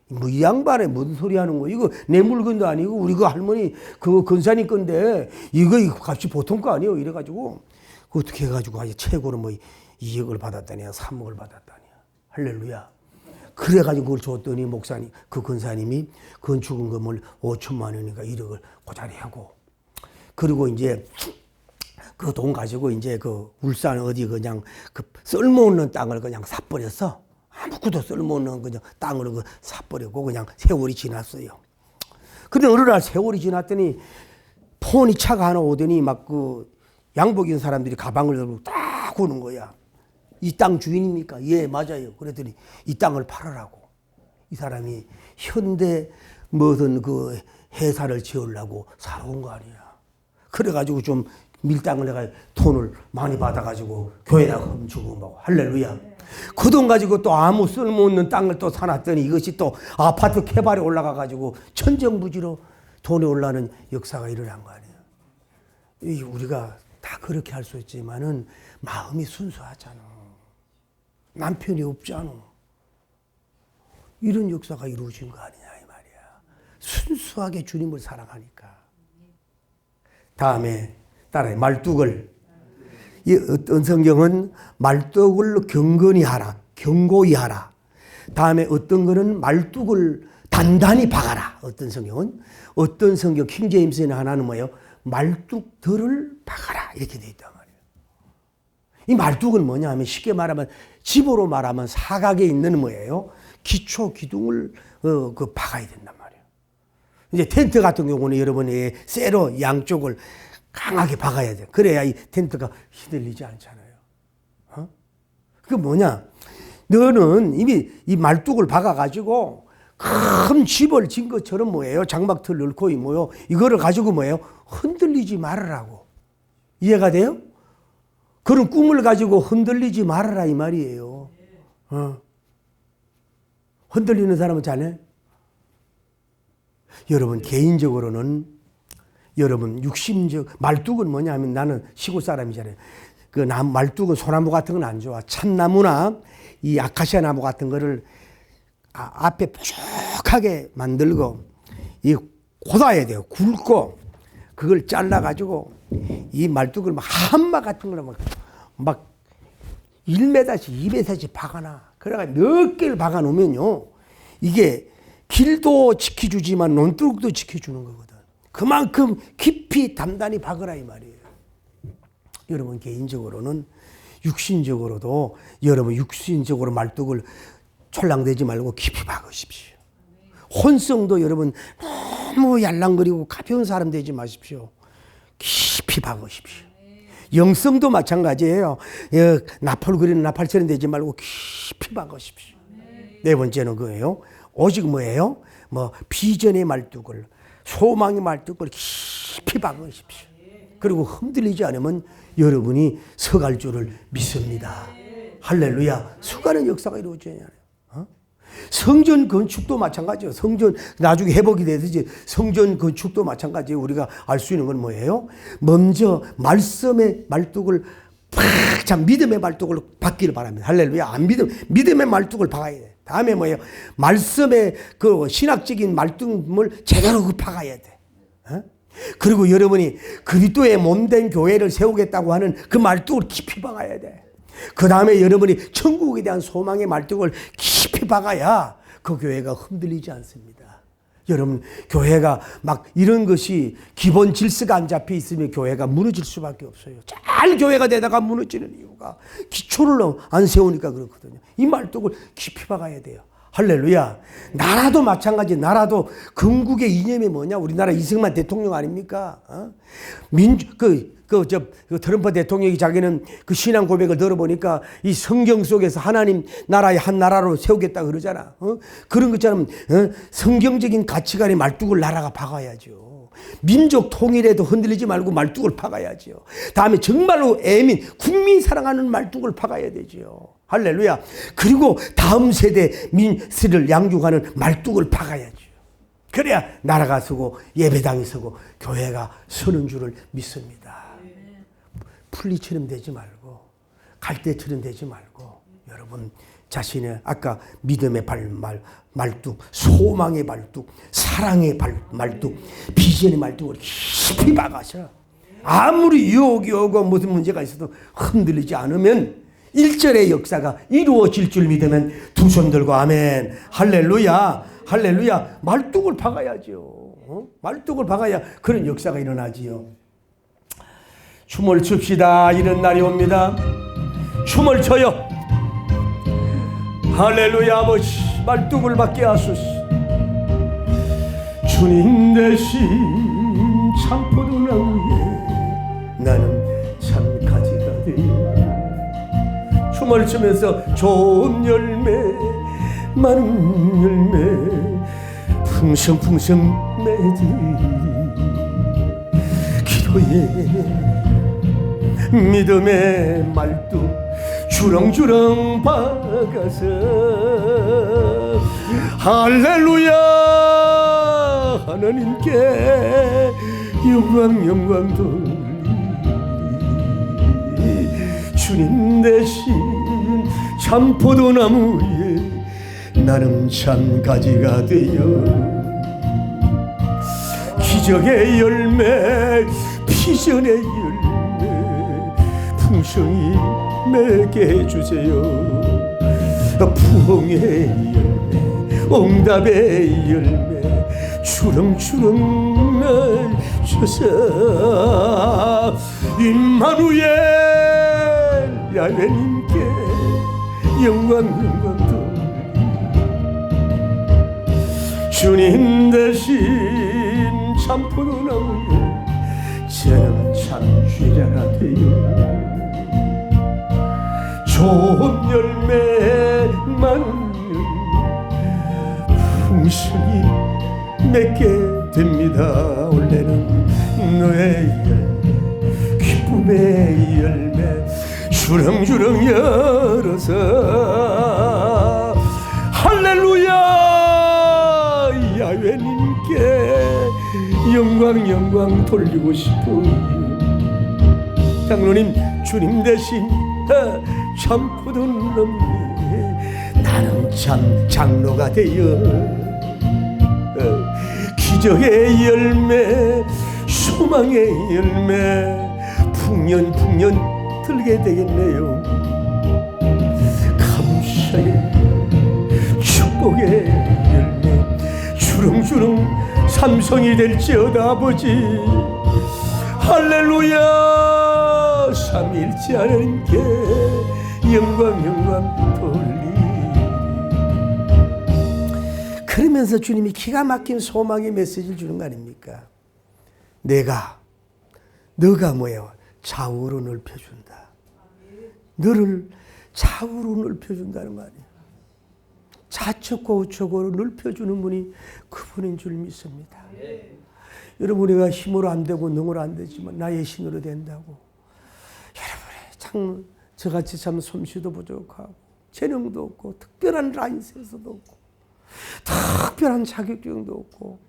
뭐 이 양반에 무슨 소리 하는 거야? 이거 내 물건도 아니고 우리 그 할머니 그 근사님 건데 이거 값이 보통 거 아니에요. 이래가지고 어떻게 해가지고 아예 최고로 뭐 2억을 받았다냐 3억을 받았다냐. 할렐루야. 그래가지고 그걸 줬더니 목사님 그 근사님이 건축원금을 5천만 원이니까 1억을 고자리 하고 그리고 이제 그 돈 가지고 이제 그 울산 어디 그냥 그 쓸모없는 땅을 그냥 사버렸어. 아무것도 쓸모없는 그냥 땅으로 그 사버리고 그냥 세월이 지났어요. 근데 어느 날 세월이 지났더니 폰이 차가 하나 오더니 막 그 양복 입은 사람들이 가방을 들고 딱 오는 거야. 이 땅 주인입니까? 예, 맞아요. 그랬더니 이 땅을 팔으라고. 이 사람이 현대 무슨 그 회사를 지으려고 살아온 거 아니야. 그래가지고 좀 밀당을 내가 돈을 많이 받아가지고 교회에다가 훔치고 막 할렐루야. 그 돈 가지고 또 아무 쓸모없는 땅을 또 사놨더니 이것이 또 아파트 개발에 올라가가지고 천정부지로 돈이 올라가는 역사가 일어난 거 아니에요. 우리가 다 그렇게 할 수 있지만은 마음이 순수하잖아. 남편이 없잖아. 이런 역사가 이루어진 거 아니냐 이 말이야. 순수하게 주님을 사랑하니까. 다음에 따라해 말뚝을. 이 어떤 성경은 말뚝을 경건히 하라, 견고히 하라. 다음에 어떤 거는 말뚝을 단단히 박아라. 어떤 성경은 킹제임스에는 하나는 뭐예요? 말뚝들을 박아라 이렇게 돼 있단 말이에요. 이 말뚝은 뭐냐 하면 쉽게 말하면 집으로 말하면 사각에 있는 뭐예요? 기초 기둥을 그 박아야 된단 말이에요. 이제 텐트 같은 경우는 여러분이 쇠로 양쪽을 강하게 박아야 돼. 그래야 이 텐트가 휘둘리지 않잖아요. 그게 뭐냐? 너는 이미 이 말뚝을 박아가지고 큰 집을 진 것처럼 뭐예요? 장막틀 넣고 뭐요? 이거를 가지고 뭐예요? 흔들리지 말으라고. 이해가 돼요? 그런 꿈을 가지고 흔들리지 말아라 이 말이에요. 흔들리는 사람은 잘해? 여러분 개인적으로는 여러분 육신적 말뚝은 뭐냐 하면 나는 시골 사람이잖아요. 그 말뚝은 소나무 같은 건 안 좋아. 참나무나 이 아카시아 나무 같은 거를 앞에 뾰족하게 만들고 이 고다야 돼요. 굵고 그걸 잘라 가지고 이 말뚝을 막 한마 같은 거로 막 1m씩 2m씩 박아놔. 그래가 몇 개를 박아 놓으면요. 이게 길도 지켜주지만 논두룩도 지켜주는 거거든. 그만큼 깊이 단단히 박으라 이 말이에요. 여러분 개인적으로는 육신적으로도 여러분 육신적으로 말뚝을 촐랑대지 말고 깊이 박으십시오. 혼성도 여러분 너무 얄랑거리고 가벼운 사람 되지 마십시오. 깊이 박으십시오. 영성도 마찬가지예요. 나팔 그리는 나팔처럼 되지 말고 깊이 박으십시오. 네 번째는 그거예요. 오직 뭐예요? 비전의 말뚝을, 소망의 말뚝을 깊이 박으십시오. 그리고 흔들리지 않으면 여러분이 서갈 줄을 믿습니다. 할렐루야. 서가는 역사가 이루어져야 해요. 성전 건축도 마찬가지예요. 성전 나중에 회복이 되듯이 성전 건축도 마찬가지예요. 우리가 알 수 있는 건 뭐예요? 먼저 말씀의 말뚝을 참 믿음의 말뚝을 박기를 바랍니다. 할렐루야. 믿음의 말뚝을 박아야 돼. 다음에 뭐예요? 말씀의 그 신학적인 말뚝을 제대로 박아야 돼. 그리고 여러분이 그리스도의 몸된 교회를 세우겠다고 하는 그 말뚝을 깊이 박아야 돼. 그 다음에 여러분이 천국에 대한 소망의 말뚝을 깊이 박아야 그 교회가 흔들리지 않습니다. 여러분, 교회가 막 이런 것이 기본 질서가 안 잡혀 있으면 교회가 무너질 수밖에 없어요. 잘 교회가 되다가 무너지는 이유가 기초를 안 세우니까 그렇거든요. 이 말뚝을 깊이 박아야 돼요. 할렐루야. 나라도 마찬가지. 나라도 건국의 이념이 뭐냐? 우리나라 이승만 대통령 아닙니까? 트럼프 대통령이 자기는 그 신앙 고백을 들어보니까 이 성경 속에서 하나님 나라의 한 나라로 세우겠다 그러잖아. 그런 것처럼 성경적인 가치관의 말뚝을 나라가 박아야죠. 민족 통일에도 흔들리지 말고 말뚝을 박아야죠. 다음에 정말로 국민 사랑하는 말뚝을 박아야 되죠. 할렐루야. 그리고 다음 세대 민스를 양육하는 말뚝을 박아야죠. 그래야 나라가 서고 예배당이 서고 교회가 서는 줄을 믿습니다. 풀리처럼 되지 말고 갈대처럼 되지 말고 여러분 자신의 아까 믿음의 말뚝, 소망의 말뚝, 사랑의 말뚝, 비전의 말뚝을 깊이 박아서 아무리 유혹이 오고 무슨 문제가 있어도 흔들리지 않으면 1절의 역사가 이루어질 줄 믿으면 두 손 들고 아멘. 할렐루야. 할렐루야. 말뚝을 박아야죠. 말뚝을 박아야 그런 역사가 일어나지요. 춤을 춥시다. 이런 날이 옵니다. 춤을 춰요. 할렐루야. 아버지 말뚝을 박게 하소서. 주님 대신 참 포도나무에 나는 참 가지가 되어 춤을 추면서 좋은 열매 많은 열매 풍성풍성 맺으리 기도에 믿음의 말뚝 주렁주렁 박아서 할렐루야 하나님께 영광 돌리리 주님 대신 참 포도나무에 나는 참 가지가 되어 기적의 열매 비전의 열매 풍성히 맺게 해주세요. 부흥의 열매 응답의 열매 주렁주렁 맺으셔서 임마누엘 야훼님께 영광 주님 대신 참 포도나무에 저는 참 쥐자가 되어 좋은 열매 많은 풍성히 맺게 됩니다. 올해는 너의 열매 기쁨의 열매 주렁주렁 열어서 할렐루야 야훼님께 영광 돌리고 싶어요. 장로님 주님 대신 참 포도나무에 나는 참 장로가 되어 기적의 열매 소망의 열매 풍년 들게 되겠네요. 감사의 축복의 열매 주렁주렁 삼성이 될지어다 아버지 할렐루야 삼일째 하나님께 영광 돌리리. 그러면서 주님이 기가 막힌 소망의 메시지를 주는 거 아닙니까? 너가 뭐예요? 좌우로 넓혀준다. 너를 좌우로 넓혀준다는 거 아니에요. 좌측과 우측으로 넓혀주는 분이 그분인 줄 믿습니다. 여러분, 우리가 힘으로 안 되고 능으로 안 되지만 나의 신으로 된다고. 여러분의 참 저같이 참 솜씨도 부족하고 재능도 없고 특별한 라인센스도 없고 특별한 자격증도 없고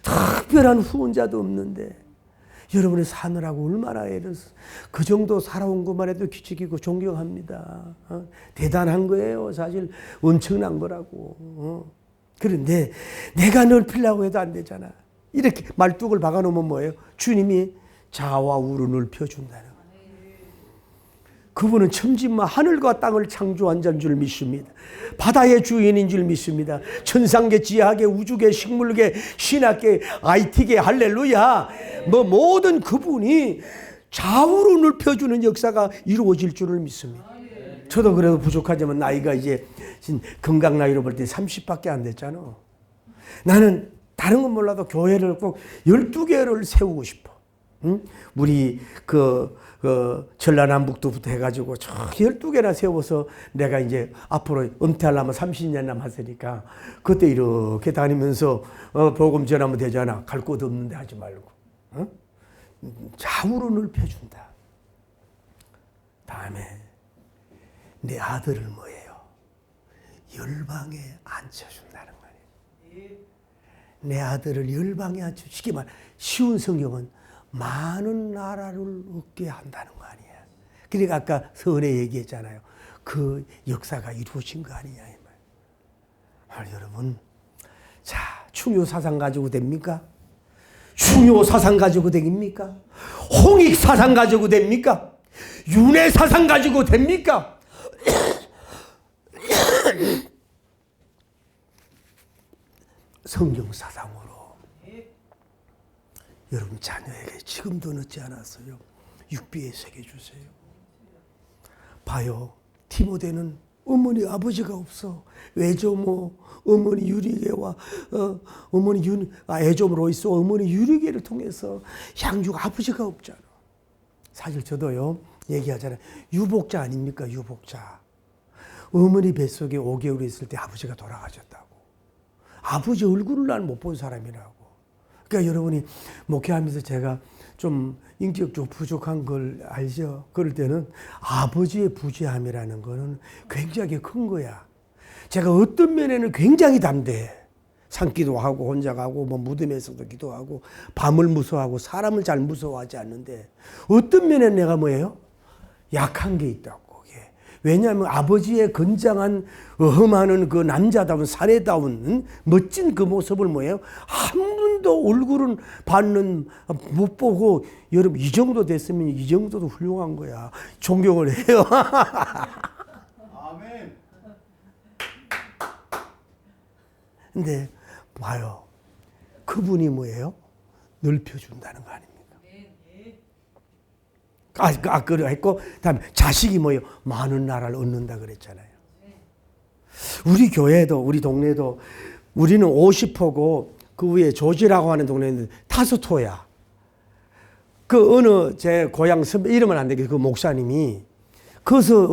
특별한 후원자도 없는데 여러분이 사느라고 얼마나 애를 그 정도 살아온 것만 해도 기특이고 존경합니다. 대단한 거예요. 사실 엄청난 거라고. 그런데 내가 넓히려고 해도 안 되잖아. 이렇게 말뚝을 박아놓으면 뭐예요? 주님이 좌와 우로 넓혀준다는 거예요. 그분은 천지마 하늘과 땅을 창조한 자인 줄 믿습니다. 바다의 주인인 줄 믿습니다. 천상계, 지하계, 우주계, 식물계, 신학계, IT계, 할렐루야. 모든 그분이 좌우로 넓혀주는 역사가 이루어질 줄을 믿습니다. 저도 그래도 부족하지만 나이가 이제 건강 나이로 볼 때 30밖에 안 됐잖아. 나는 다른 건 몰라도 교회를 꼭 12개를 세우고 싶어. 응? 우리 전라남북도부터 해가지고 저 12개나 세워서 내가 이제 앞으로 은퇴하려면 30년 남았으니까 그때 이렇게 다니면서 복음 전하면 되잖아. 갈 곳 없는데 하지 말고. 좌우로 넓혀준다. 다음에 내 아들을 뭐예요? 열방에 앉혀준다는 거예요. 내 아들을 열방에 앉혀. 쉽게 말 쉬운 성경은 많은 나라를 얻게 한다는 거 아니야. 그러니까 아까 서은에 얘기했잖아요. 그 역사가 이루어진 거 아니냐 이 말. 여러분, 자, 충효 사상 가지고 됩니까? 충효 사상 가지고 됩니까? 홍익 사상 가지고 됩니까? 윤회 사상 가지고 됩니까? 성경 사상으로 여러분 자녀에게 지금도 늦지 않았어요. 육비의 세계 주세요. 봐요. 디모데는 어머니 아버지가 없어. 외조모 어머니 유리게와 어머니 애조모 로이스 어머니 유리게를 통해서 양육 아버지가 없잖아. 사실 저도요 얘기하잖아요. 유복자 아닙니까? 유복자. 어머니 뱃속에 5개월 있을 때 아버지가 돌아가셨다고. 아버지 얼굴을 난 못 본 사람이라고. 그러니까 여러분이 목회하면서 제가 좀 인격적으로 부족한 걸 알죠? 그럴 때는 아버지의 부재함이라는 거는 굉장히 큰 거야. 제가 어떤 면에는 굉장히 담대해. 산기도 하고 혼자 가고 뭐 무덤에서도 기도하고 밤을 무서워하고 사람을 잘 무서워하지 않는데 어떤 면에는 내가 뭐예요? 약한 게 있다고. 왜냐하면 아버지의 건장한 험하는 그 남자다운 사내다운 멋진 그 모습을 뭐예요? 한 번도 얼굴은 못 보고 여러분 이 정도 됐으면 이 정도도 훌륭한 거야. 존경을 해요. 아멘. 근데 봐요. 그분이 뭐예요? 넓혀준다는 거 아닙니까? 그래 했고, 다음에 자식이 뭐예요? 많은 나라를 얻는다 그랬잖아요. 우리 교회도, 우리 동네도, 우리는 50호고, 그 위에 조지라고 하는 동네는 5호야. 그 어느 제 고향 선배, 이름은 안 되겠고, 그 목사님이, 거기서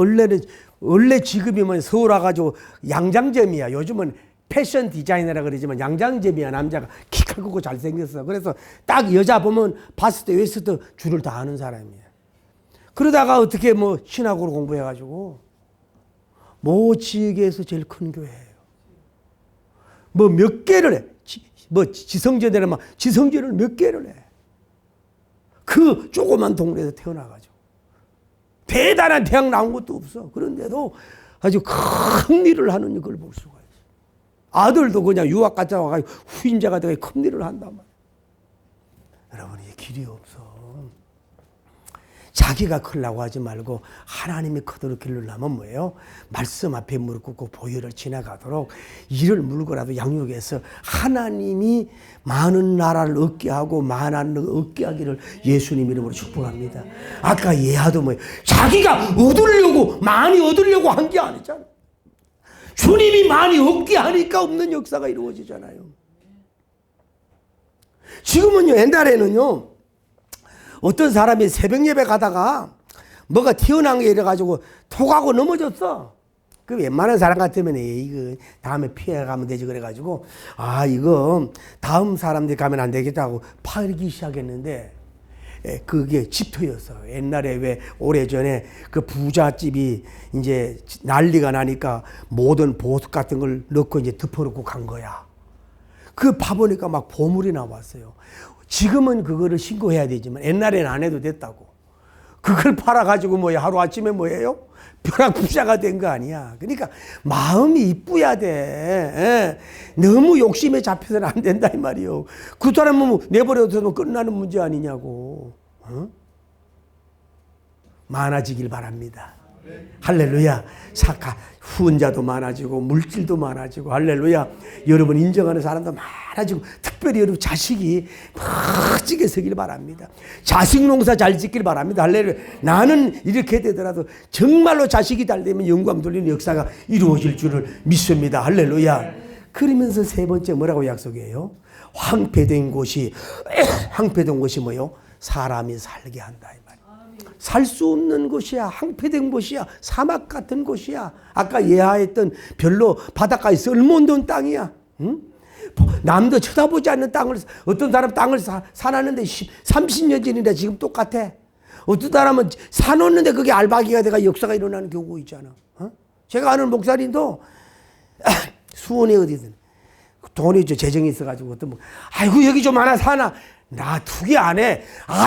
원래 직업이면 서울 와가지고 양장점이야. 요즘은 패션 디자이너라 그러지만 양장점이야. 남자가 키 크고 잘생겼어. 그래서 딱 여자 보면 봤을 때 웨스트 줄을 다 아는 사람이야. 그러다가 어떻게 뭐 신학으로 공부해가지고 모 지역에서 제일 큰 교회예요. 뭐 몇 개를 해. 지성제대로 막 지성제를 몇 개를 해. 그 조그만 동네에서 태어나가지고 대단한 대학 나온 것도 없어. 그런데도 아주 큰 일을 하는 걸 볼 수가 있어. 아들도 그냥 유학 갔다 와가지고 후임자가 되게 큰 일을 한단 말이야. 여러분 이게 길이 없어. 자기가 크려고 하지 말고 하나님이 크도록 길르려면 뭐예요? 말씀 앞에 무릎 꿇고 보혈을 지나가도록 이를 물고라도 양육해서 하나님이 많은 나라를 얻게 하고 많은 얻게 하기를 예수님 이름으로 축복합니다. 아까 예하도 뭐예요? 자기가 얻으려고 많이 얻으려고 한 게 아니잖아요. 주님이 많이 얻게 하니까 없는 역사가 이루어지잖아요. 지금은요, 옛날에는요, 어떤 사람이 새벽 예배 가다가 뭐가 튀어나온 게 이래가지고 톡하고 넘어졌어. 그 웬만한 사람 같으면 이거 다음에 피해가면 되지 그래가지고 이거 다음 사람들이 가면 안 되겠다 하고 팔기 시작했는데 그게 집터였어. 옛날에 왜 오래전에 그 부잣집이 이제 난리가 나니까 모든 보석 같은 걸 넣고 이제 덮어놓고 간 거야. 그 파보니까 막 보물이 나왔어요. 지금은 그거를 신고해야 되지만 옛날에는 안 해도 됐다고. 그걸 팔아가지고 하루아침에 뭐예요? 벼락부자가 된 거 아니야. 그러니까 마음이 이쁘야 돼. 너무 욕심에 잡혀서는 안 된다 이 말이요. 그 사람은 내버려둬도 끝나는 문제 아니냐고. 많아지길 바랍니다. 할렐루야. 후원자도 많아지고 물질도 많아지고 할렐루야. 여러분 인정하는 사람도 많아지고 특별히 여러분 자식이 멋지게 서길 바랍니다. 자식 농사 잘 짓길 바랍니다. 할렐루야. 나는 이렇게 되더라도 정말로 자식이 잘 되면 영광 돌리는 역사가 이루어질 줄을 믿습니다. 할렐루야. 그러면서 세 번째 뭐라고 약속해요? 황폐된 곳이 뭐요? 사람이 살게 한다. 살 수 없는 곳이야. 황폐된 곳이야. 사막 같은 곳이야. 아까 예하했던 별로 바닷가에 쓸모없는 땅이야. 응? 남도 쳐다보지 않는 땅을 어떤 사람 땅을 사놨는데 30년 전이라 지금 똑같아. 어떤 사람은 사놓는데 그게 알바기가 돼가 역사가 일어나는 경우가 있잖아. 제가 아는 목사님도 수원에 어디든 돈이 재정이 있어가지고 어떤 아이고 여기 좀 하나 사나. 나 투기 안 해.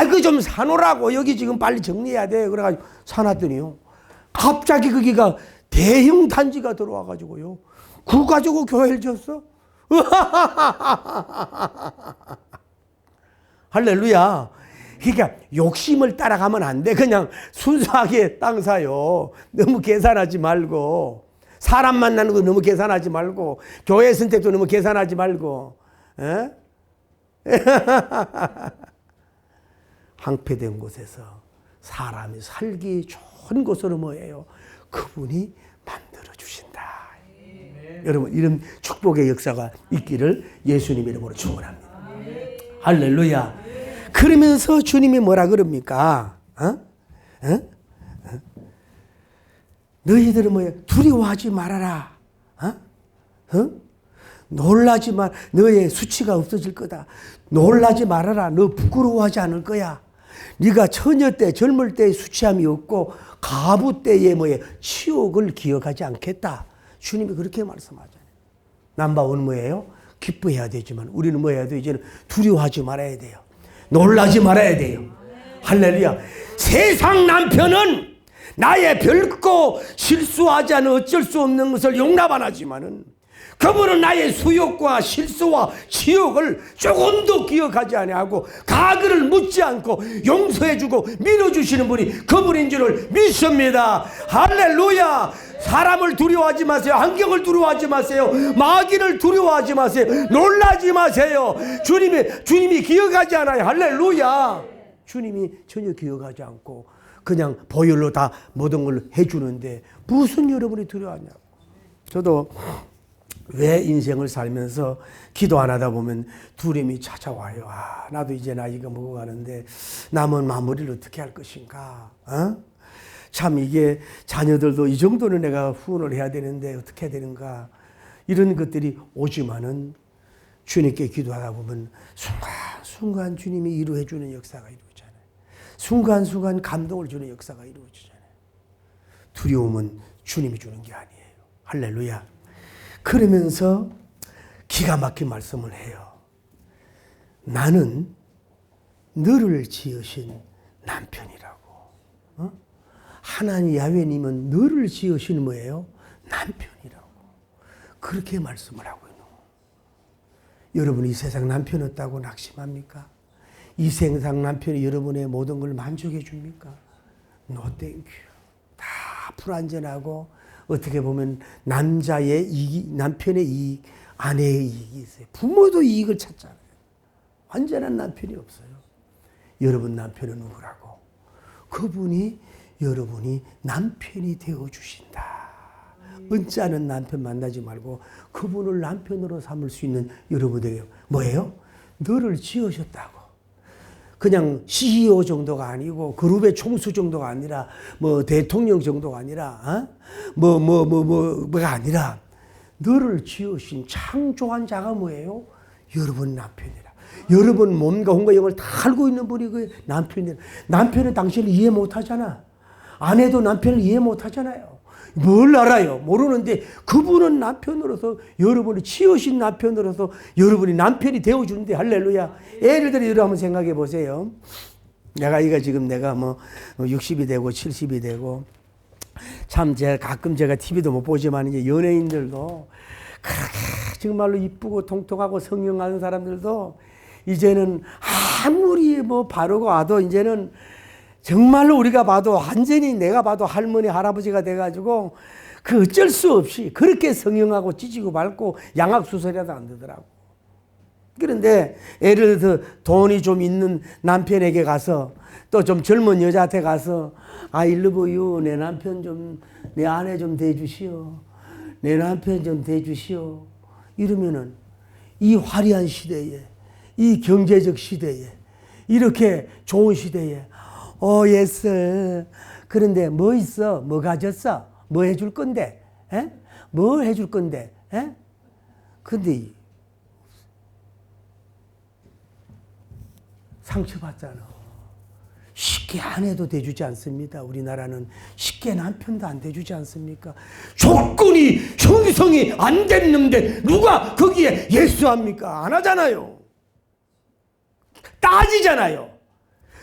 그 좀 사놓으라고. 여기 지금 빨리 정리해야 돼. 그래가지고 사놨더니요. 갑자기 거기가 대형 단지가 들어와가지고요. 그거 가지고 교회를 지었어. 할렐루야. 그러니까 욕심을 따라가면 안 돼. 그냥 순수하게 땅 사요. 너무 계산하지 말고. 사람 만나는 거 너무 계산하지 말고. 교회 선택도 너무 계산하지 말고. 에? 황폐된 곳에서 사람이 살기 좋은 곳으로 뭐예요? 그분이 만들어 주신다. 여러분 이런 축복의 역사가 있기를 예수님 이름으로 축원합니다. 할렐루야. 그러면서 주님이 뭐라 그럽니까? 너희들은 뭐예요? 두려워하지 말아라. 놀라지 마. 너의 수치가 없어질 거다. 놀라지 말아라. 너 부끄러워하지 않을 거야. 네가 처녀 때 젊을 때의 수치함이 없고 가부 때의 치욕을 기억하지 않겠다. 주님이 그렇게 말씀하잖아요. 남바원은 뭐예요? 기뻐해야 되지만 우리는 뭐 해야 돼요? 이제는 두려워하지 말아야 돼요. 놀라지 말아야 돼요. 할렐루야. 세상 남편은 나의 별거 실수하지 않은 어쩔 수 없는 것을 용납 안 하지만은 그분은 나의 수욕과 실수와 지옥을 조금도 기억하지 아니하고 가글을 묻지 않고 용서해주고 밀어주시는 분이 그분인 줄을 믿습니다. 할렐루야. 사람을 두려워하지 마세요. 환경을 두려워하지 마세요. 마귀를 두려워하지 마세요. 놀라지 마세요. 주님이 기억하지 않아요. 할렐루야. 주님이 전혀 기억하지 않고 그냥 보혈로 다 모든 걸 해주는데 무슨 여러분이 두려워하냐고. 저도 왜 인생을 살면서 기도 안 하다 보면 두려움이 찾아와요. 나도 이제 나이가 먹어가는데 남은 마무리를 어떻게 할 것인가. 참 이게 자녀들도 이 정도는 내가 후원을 해야 되는데 어떻게 해야 되는가. 이런 것들이 오지만은 주님께 기도하다 보면 순간순간 주님이 이루어해 주는 역사가 이루어지잖아요. 순간순간 감동을 주는 역사가 이루어지잖아요. 두려움은 주님이 주는 게 아니에요. 할렐루야. 그러면서 기가 막힌 말씀을 해요. 나는 너를 지으신 남편이라고. 하나님 야훼님은 너를 지으신 뭐예요? 남편이라고. 그렇게 말씀을 하고 있는 거예요. 여러분 이 세상 남편 없다고 낙심합니까? 이 세상 남편이 여러분의 모든 걸 만족해 줍니까? No thank you. 다 불완전하고 어떻게 보면 남자의 이익, 남편의 이익, 아내의 이익이 있어요. 부모도 이익을 찾잖아요. 완전한 남편이 없어요. 여러분 남편은 누구라고? 그분이 여러분이 남편이 되어주신다. 언짢은 남편 만나지 말고 그분을 남편으로 삼을 수 있는 여러분에게 뭐예요? 너를 지으셨다고. 그냥 CEO 정도가 아니고 그룹의 총수 정도가 아니라 뭐 대통령 정도가 아니라 뭐가 아니라 너를 지으신 창조한 자가 뭐예요? 여러분 남편이라. 여러분 몸과 혼과 영을 다 알고 있는 분이 그 남편이라. 남편은 당신을 이해 못하잖아. 아내도 남편을 이해 못하잖아요. 뭘 알아요? 모르는데 그분은 남편으로서 여러분이 지으신 남편으로서 여러분이 남편이 되어주는데 할렐루야. 예를 들어 여러분 한번 생각해 보세요. 내가 지금 내가 뭐 60이 되고 70이 되고 참 제가 가끔 제가 TV도 못 보지만 이제 연예인들도 그렇게 정말로 이쁘고 통통하고 성령 많은 사람들도 이제는 아무리 뭐 바르고 와도 이제는 정말로 우리가 봐도 완전히 내가 봐도 할머니 할아버지가 돼가지고 그 어쩔 수 없이 그렇게 성형하고 찌지고 밟고 양악수술이라도 안 되더라고. 그런데 예를 들어 돈이 좀 있는 남편에게 가서 또 좀 젊은 여자한테 가서 I love you, 내 남편 좀, 내 아내 좀 대주시오, 내 남편 좀 대주시오 이러면은 이 화려한 시대에, 이 경제적 시대에, 이렇게 좋은 시대에 예스. 그런데 뭐 있어? 뭐 가졌어? 뭐 해줄 건데? 에? 뭐 해줄 건데? 에? 근데 상처받잖아. 쉽게 아내도 대주지 않습니다. 우리나라는 쉽게 남편도 안 대주지 않습니까? 조건이 형성이 안 됐는데 누가 거기에 예수합니까? 안 하잖아요. 따지잖아요.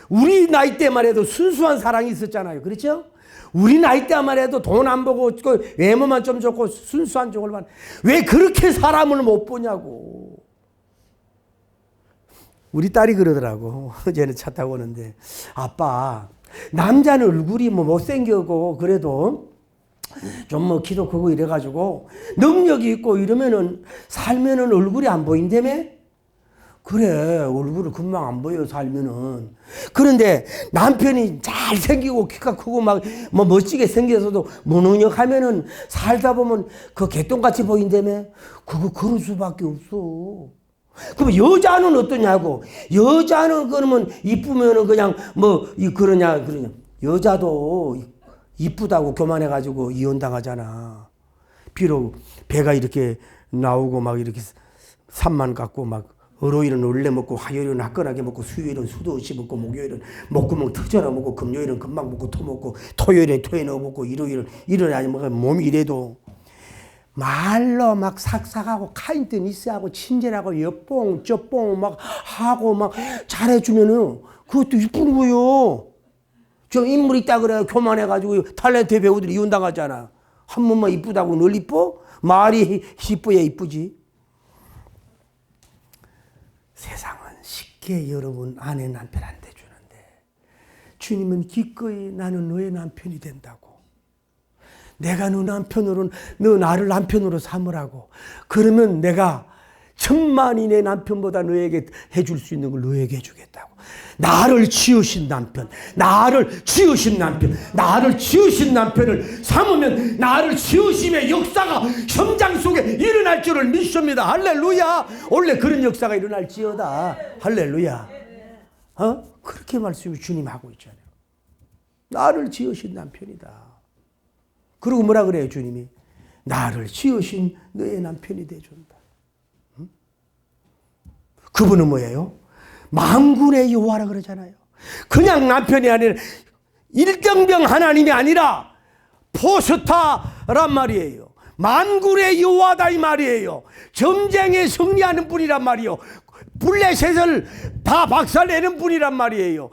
우리 나이 때만 해도 순수한 사랑이 있었잖아요. 그렇죠? 우리 나이 때만 해도 돈 안 보고 외모만 좀 좋고 순수한 쪽을 봐. 왜 그렇게 사람을 못 보냐고. 우리 딸이 그러더라고. 어제는 차 타고 오는데 아빠 남자는 얼굴이 뭐 못생기고 그래도 좀 뭐 키도 크고 이래가지고 능력이 있고 이러면은 살면은 얼굴이 안 보인다며? 그래 얼굴은 금방 안 보여 살면은. 그런데 남편이 잘생기고 키가 크고 막 뭐 멋지게 생겨서도 무능력하면은 살다 보면 그 개똥같이 보인다며? 그거 그럴 수밖에 없어. 그럼 여자는 어떠냐고. 여자는 그러면 이쁘면은 그냥 뭐 그러냐. 여자도 이쁘다고 교만해가지고 이혼당하잖아. 비록 배가 이렇게 나오고 막 이렇게 산만 갖고 막 월요일은 원래 먹고 화요일은 화끈하게 먹고 수요일은 수도 없이 먹고 목요일은 목구멍 터져라 먹고 금요일은 금방 먹고 토 먹고 토요일에 토에 넣어 먹고 일요일은 아니 뭐 몸이 이래도 말로 막 삭삭하고 카인트 니스하고 친절하고 옆봉 저봉 막 하고 막 잘해주면은 그것도 이쁜 거요. 저 인물 있다 그래 교만해가지고 탤런트 배우들이 이혼당하잖아. 한 번만 이쁘다고 널 이뻐? 말이 이뻐야 이쁘지. 세상은 쉽게 여러분 아내 남편 안 대주는데 주님은 기꺼이 나는 너의 남편이 된다고. 내가 너 남편으로 너 나를 남편으로 삼으라고. 그러면 내가 천만인의 남편보다 너에게 해줄 수 있는 걸 너에게 해주겠다고. 나를 지으신 남편, 나를 지으신 남편, 나를 지으신 남편을 삼으면 나를 지으심의 역사가 현장 속에 일어날 줄을 믿습니다. 할렐루야. 원래 그런 역사가 일어날지어다. 할렐루야. 그렇게 말씀을 주님 하고 있잖아요. 나를 지으신 남편이다. 그리고 뭐라 그래요 주님이? 나를 지으신 너의 남편이 되준다. 그분은 뭐예요? 만군의 여호와라 그러잖아요. 그냥 남편이 아니라 일등병 하나님이 아니라 포스타란 말이에요. 만군의 여호와다 이 말이에요. 전쟁에 승리하는 분이란 말이에요. 블레셋을 다 박살내는 분이란 말이에요.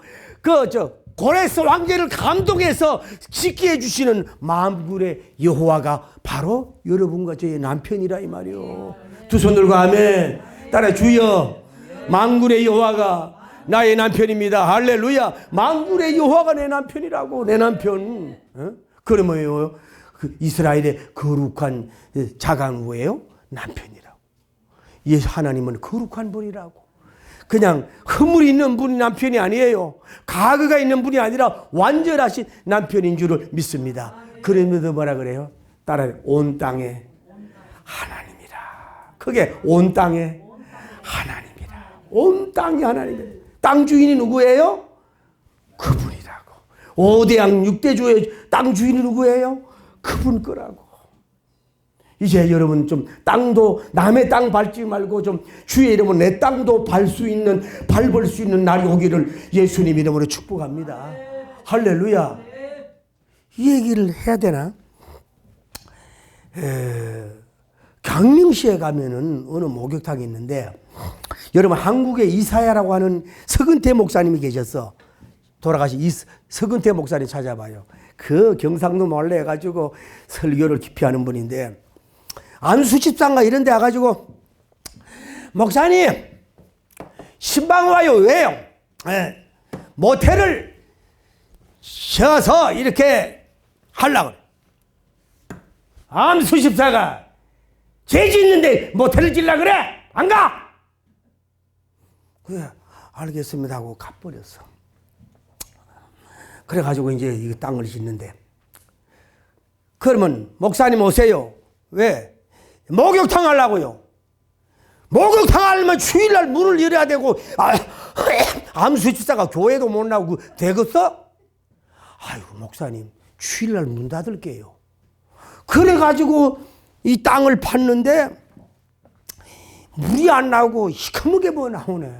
고레스 왕제를 감동해서 지키해 주시는 만군의 여호와가 바로 여러분과 저의 남편이라 이 말이요. 두 손 들고 아멘. 따라 주여 만군의 여호와가 나의 남편입니다. 할렐루야. 만군의 여호와가 내 남편이라고. 내 남편. 그러면요 그 이스라엘의 거룩한 자가 누구예요? 남편이라고. 예수 하나님은 거룩한 분이라고. 그냥 허물이 있는 분이 남편이 아니에요. 가그가 있는 분이 아니라 완전하신 남편인 줄을 믿습니다. 그러면서 뭐라 그래요? 따라해. 온 땅에 하나님이라. 그게 온 땅에 하나님이라. 온 땅이 하나님이라. 땅 주인이 누구예요? 그분이라고. 5대양 6대주의 땅 주인이 누구예요? 그분 거라고. 이제 여러분 좀 땅도 남의 땅 밟지 말고 좀 주의 이름으로 내 땅도 밟을 수 있는 날이 오기를 예수님 이름으로 축복합니다. 할렐루야. 이 얘기를 해야 되나? 강릉시에 가면은 어느 목욕탕이 있는데 여러분 한국에 이사야라고 하는 서근태 목사님이 계셨어. 돌아가신 이 서근태 목사님 찾아봐요. 그 경상도 몰래 해가지고 설교를 깊이 하는 분인데 안수집상가 이런 데 와가지고 목사님 신방 와요. 왜요? 모텔을 쉬어서 이렇게 하려고 그래. 안수집사가 죄 짓는데 모텔을 지으려고 그래? 안 가? 그래 알겠습니다 하고 가버렸어. 그래가지고 이제 이 땅을 짓는데 그러면 목사님 오세요. 왜? 목욕탕 하려고요. 목욕탕 하려면 주일날 문을 열어야 되고 암수집사가 교회도 못 나오고 되겠어? 아이고 목사님 주일날 문 닫을게요. 그래가지고 이 땅을 팠는데 물이 안 나오고 시커멓게 뭐 나오네.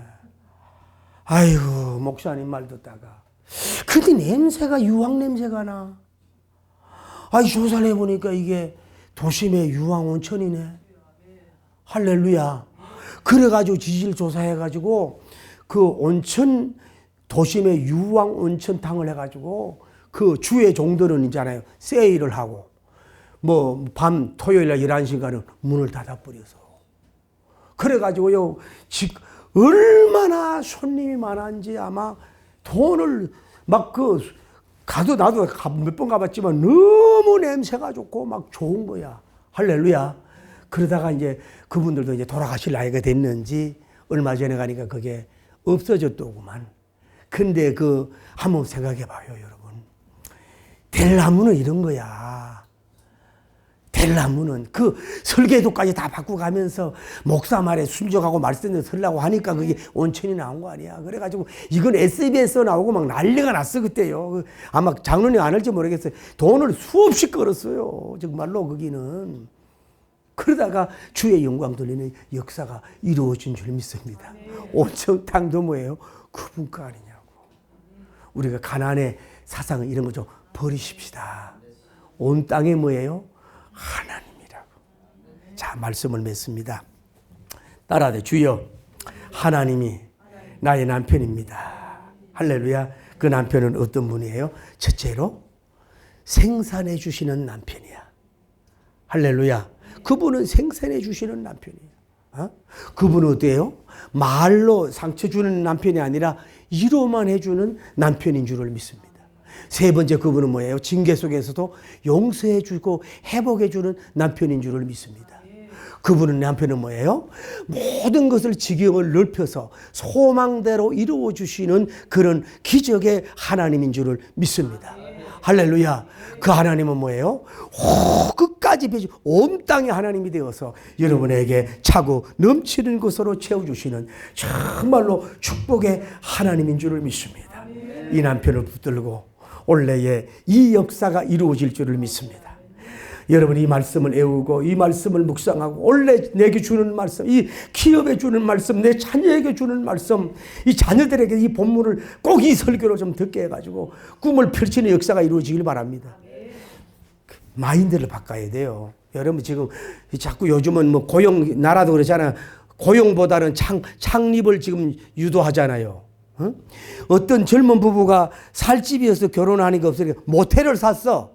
아이고 목사님 말 듣다가 근데 냄새가 유황 냄새가 나. 아이 조사를 해보니까 이게 도심의 유황 온천이네. 할렐루야. 그래가지고 지질 조사해가지고 그 온천 도심의 유황 온천탕을 해가지고 그 주의 종들은 있잖아요. 세일을 하고 뭐 밤 토요일날 11시간은 문을 닫아버려서 그래가지고요 얼마나 손님이 많은지 아마 돈을 막 가도 나도 몇 번 가봤지만 너무 냄새가 좋고 막 좋은 거야. 할렐루야. 그러다가 이제 그분들도 이제 돌아가실 나이가 됐는지 얼마 전에 가니까 그게 없어졌더구만. 근데 한번 생각해 봐요, 여러분. 될 나무는 이런 거야. 될 나무는 설계도까지 다 바꾸가면서 목사 말에 순종하고 말씀대로 설라고 하니까 그게 온천이 나온 거 아니야. 그래가지고 이건 SBS에 나오고 막 난리가 났어 그때요. 아마 장로님 안 할지 모르겠어요. 돈을 수없이 끌었어요. 정말로 거기는. 그러다가 주의 영광 돌리는 역사가 이루어진 줄 믿습니다. 온천탕도 뭐예요? 그분 거 아니냐고. 우리가 가난의 사상을 이런 거 좀 버리십시다. 온 땅에 뭐예요? 하나님이라고. 자, 말씀을 맺습니다. 따라하되 주여 하나님이 나의 남편입니다. 할렐루야. 그 남편은 어떤 분이에요? 첫째로 생산해 주시는 남편이야. 할렐루야. 그분은 생산해 주시는 남편이에요. 그분은 어때요? 말로 상처 주는 남편이 아니라 이로만 해주는 남편인 줄을 믿습니다. 세 번째 그분은 뭐예요? 징계 속에서도 용서해 주고 회복해 주는 남편인 줄을 믿습니다. 그분은 남편은 뭐예요? 모든 것을 지경을 넓혀서 소망대로 이루어 주시는 그런 기적의 하나님인 줄을 믿습니다. 할렐루야. 그 하나님은 뭐예요? 끝까지 펴지 온 땅의 하나님이 되어서 여러분에게 차고 넘치는 것으로 채워주시는 정말로 축복의 하나님인 줄을 믿습니다. 이 남편을 붙들고 올해의 이 역사가 이루어질 줄을 믿습니다. 여러분 이 말씀을 애우고 이 말씀을 묵상하고 원래 내게 주는 말씀, 이 기업에 주는 말씀, 내 자녀에게 주는 말씀, 이 자녀들에게 이 본문을 꼭 이 설교를 좀 듣게 해가지고 꿈을 펼치는 역사가 이루어지길 바랍니다. 마인드를 바꿔야 돼요. 여러분 지금 자꾸 요즘은 뭐 고용, 나라도 그러잖아요. 고용보다는 창립을 지금 유도하잖아요. 어떤 젊은 부부가 살 집이어서 결혼하니까 없으니까 모텔을 샀어.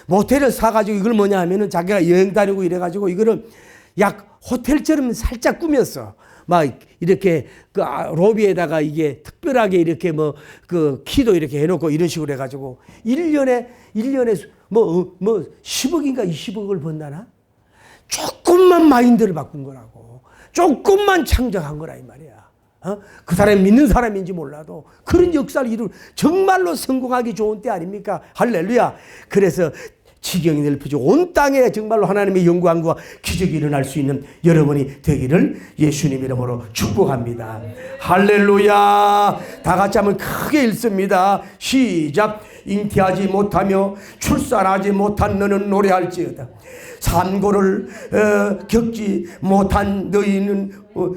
모텔을 사가지고 이걸 뭐냐 하면은 자기가 여행 다니고 이래가지고 이거를 약 호텔처럼 살짝 꾸몄어. 막 이렇게 로비에다가 이게 특별하게 이렇게 키도 이렇게 해놓고 이런 식으로 해가지고 1년에 뭐 10억인가 20억을 번다나? 조금만 마인드를 바꾼 거라고. 조금만 창작한 거라 이 말이야. 그 사람이 믿는 사람인지 몰라도 그런 역사를 이룬 정말로 성공하기 좋은 때 아닙니까? 할렐루야. 그래서 지경이 넓혀지고 온 땅에 정말로 하나님의 영광과 기적이 일어날 수 있는 여러분이 되기를 예수님 이름으로 축복합니다. 할렐루야. 다 같이 한번 크게 읽습니다. 시작. 잉태하지 못하며 출산하지 못한 너는 노래할지어다. 산고를 겪지 못한 너희는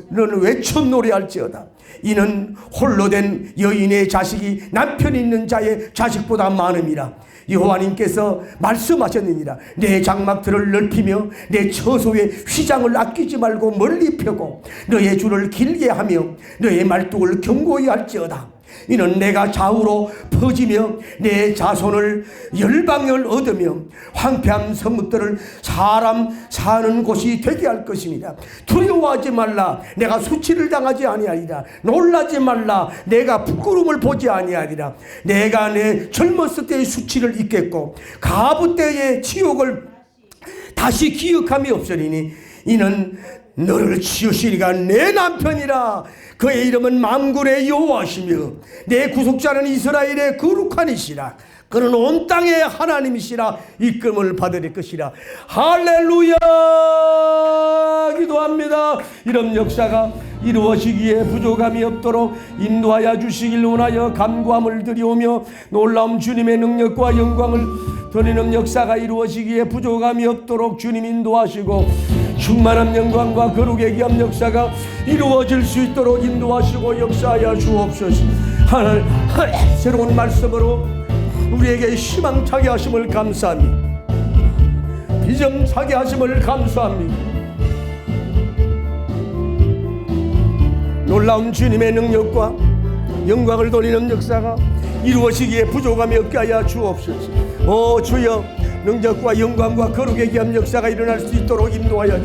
너는 외쳐 노래할지어다. 이는 홀로 된 여인의 자식이 남편 있는 자의 자식보다 많음이라. 여호와님께서 말씀하셨느니라. 내 장막들을 넓히며 내 처소의 휘장을 아끼지 말고 멀리 펴고 너의 줄을 길게 하며 너의 말뚝을 견고히 할지어다. 이는 내가 좌우로 퍼지며 내 자손을 열방을 얻으며 황폐한 성읍들을 사람 사는 곳이 되게 할 것입니다. 두려워하지 말라. 내가 수치를 당하지 아니하리라. 놀라지 말라. 내가 부끄러움을 보지 아니하리라. 내가 내 젊었을 때의 수치를 잊겠고 가부 때의 치욕을 다시 기억함이 없으리니 이는 너를 지으시니가 내 남편이라. 그의 이름은 만군의 여호와시며 내 구속자는 이스라엘의 거룩한 이시라. 그는 온 땅의 하나님이시라. 이끔을 받을 것이라. 할렐루야. 기도합니다. 이런 역사가 이루어지기에 부족함이 없도록 인도하여 주시길 원하여 간구함을 드리오며 놀라운 주님의 능력과 영광을 드리는 역사가 이루어지기에 부족함이 없도록 주님 인도하시고 충만한 영광과 거룩의 귀한 역사가 이루어질 수 있도록 인도하시고 역사하여 주옵소서. 하늘 새로운 말씀으로 우리에게 희망차게 하심을 감사합니다. 비전차게 하심을 감사합니다. 놀라운 주님의 능력과 영광을 돌리는 역사가 이루어지기에 부족함이 없게 하여 주옵소서. 오 주여, 능력과 영광과 거룩의 귀한 역사가 일어날 수 있도록 인도하여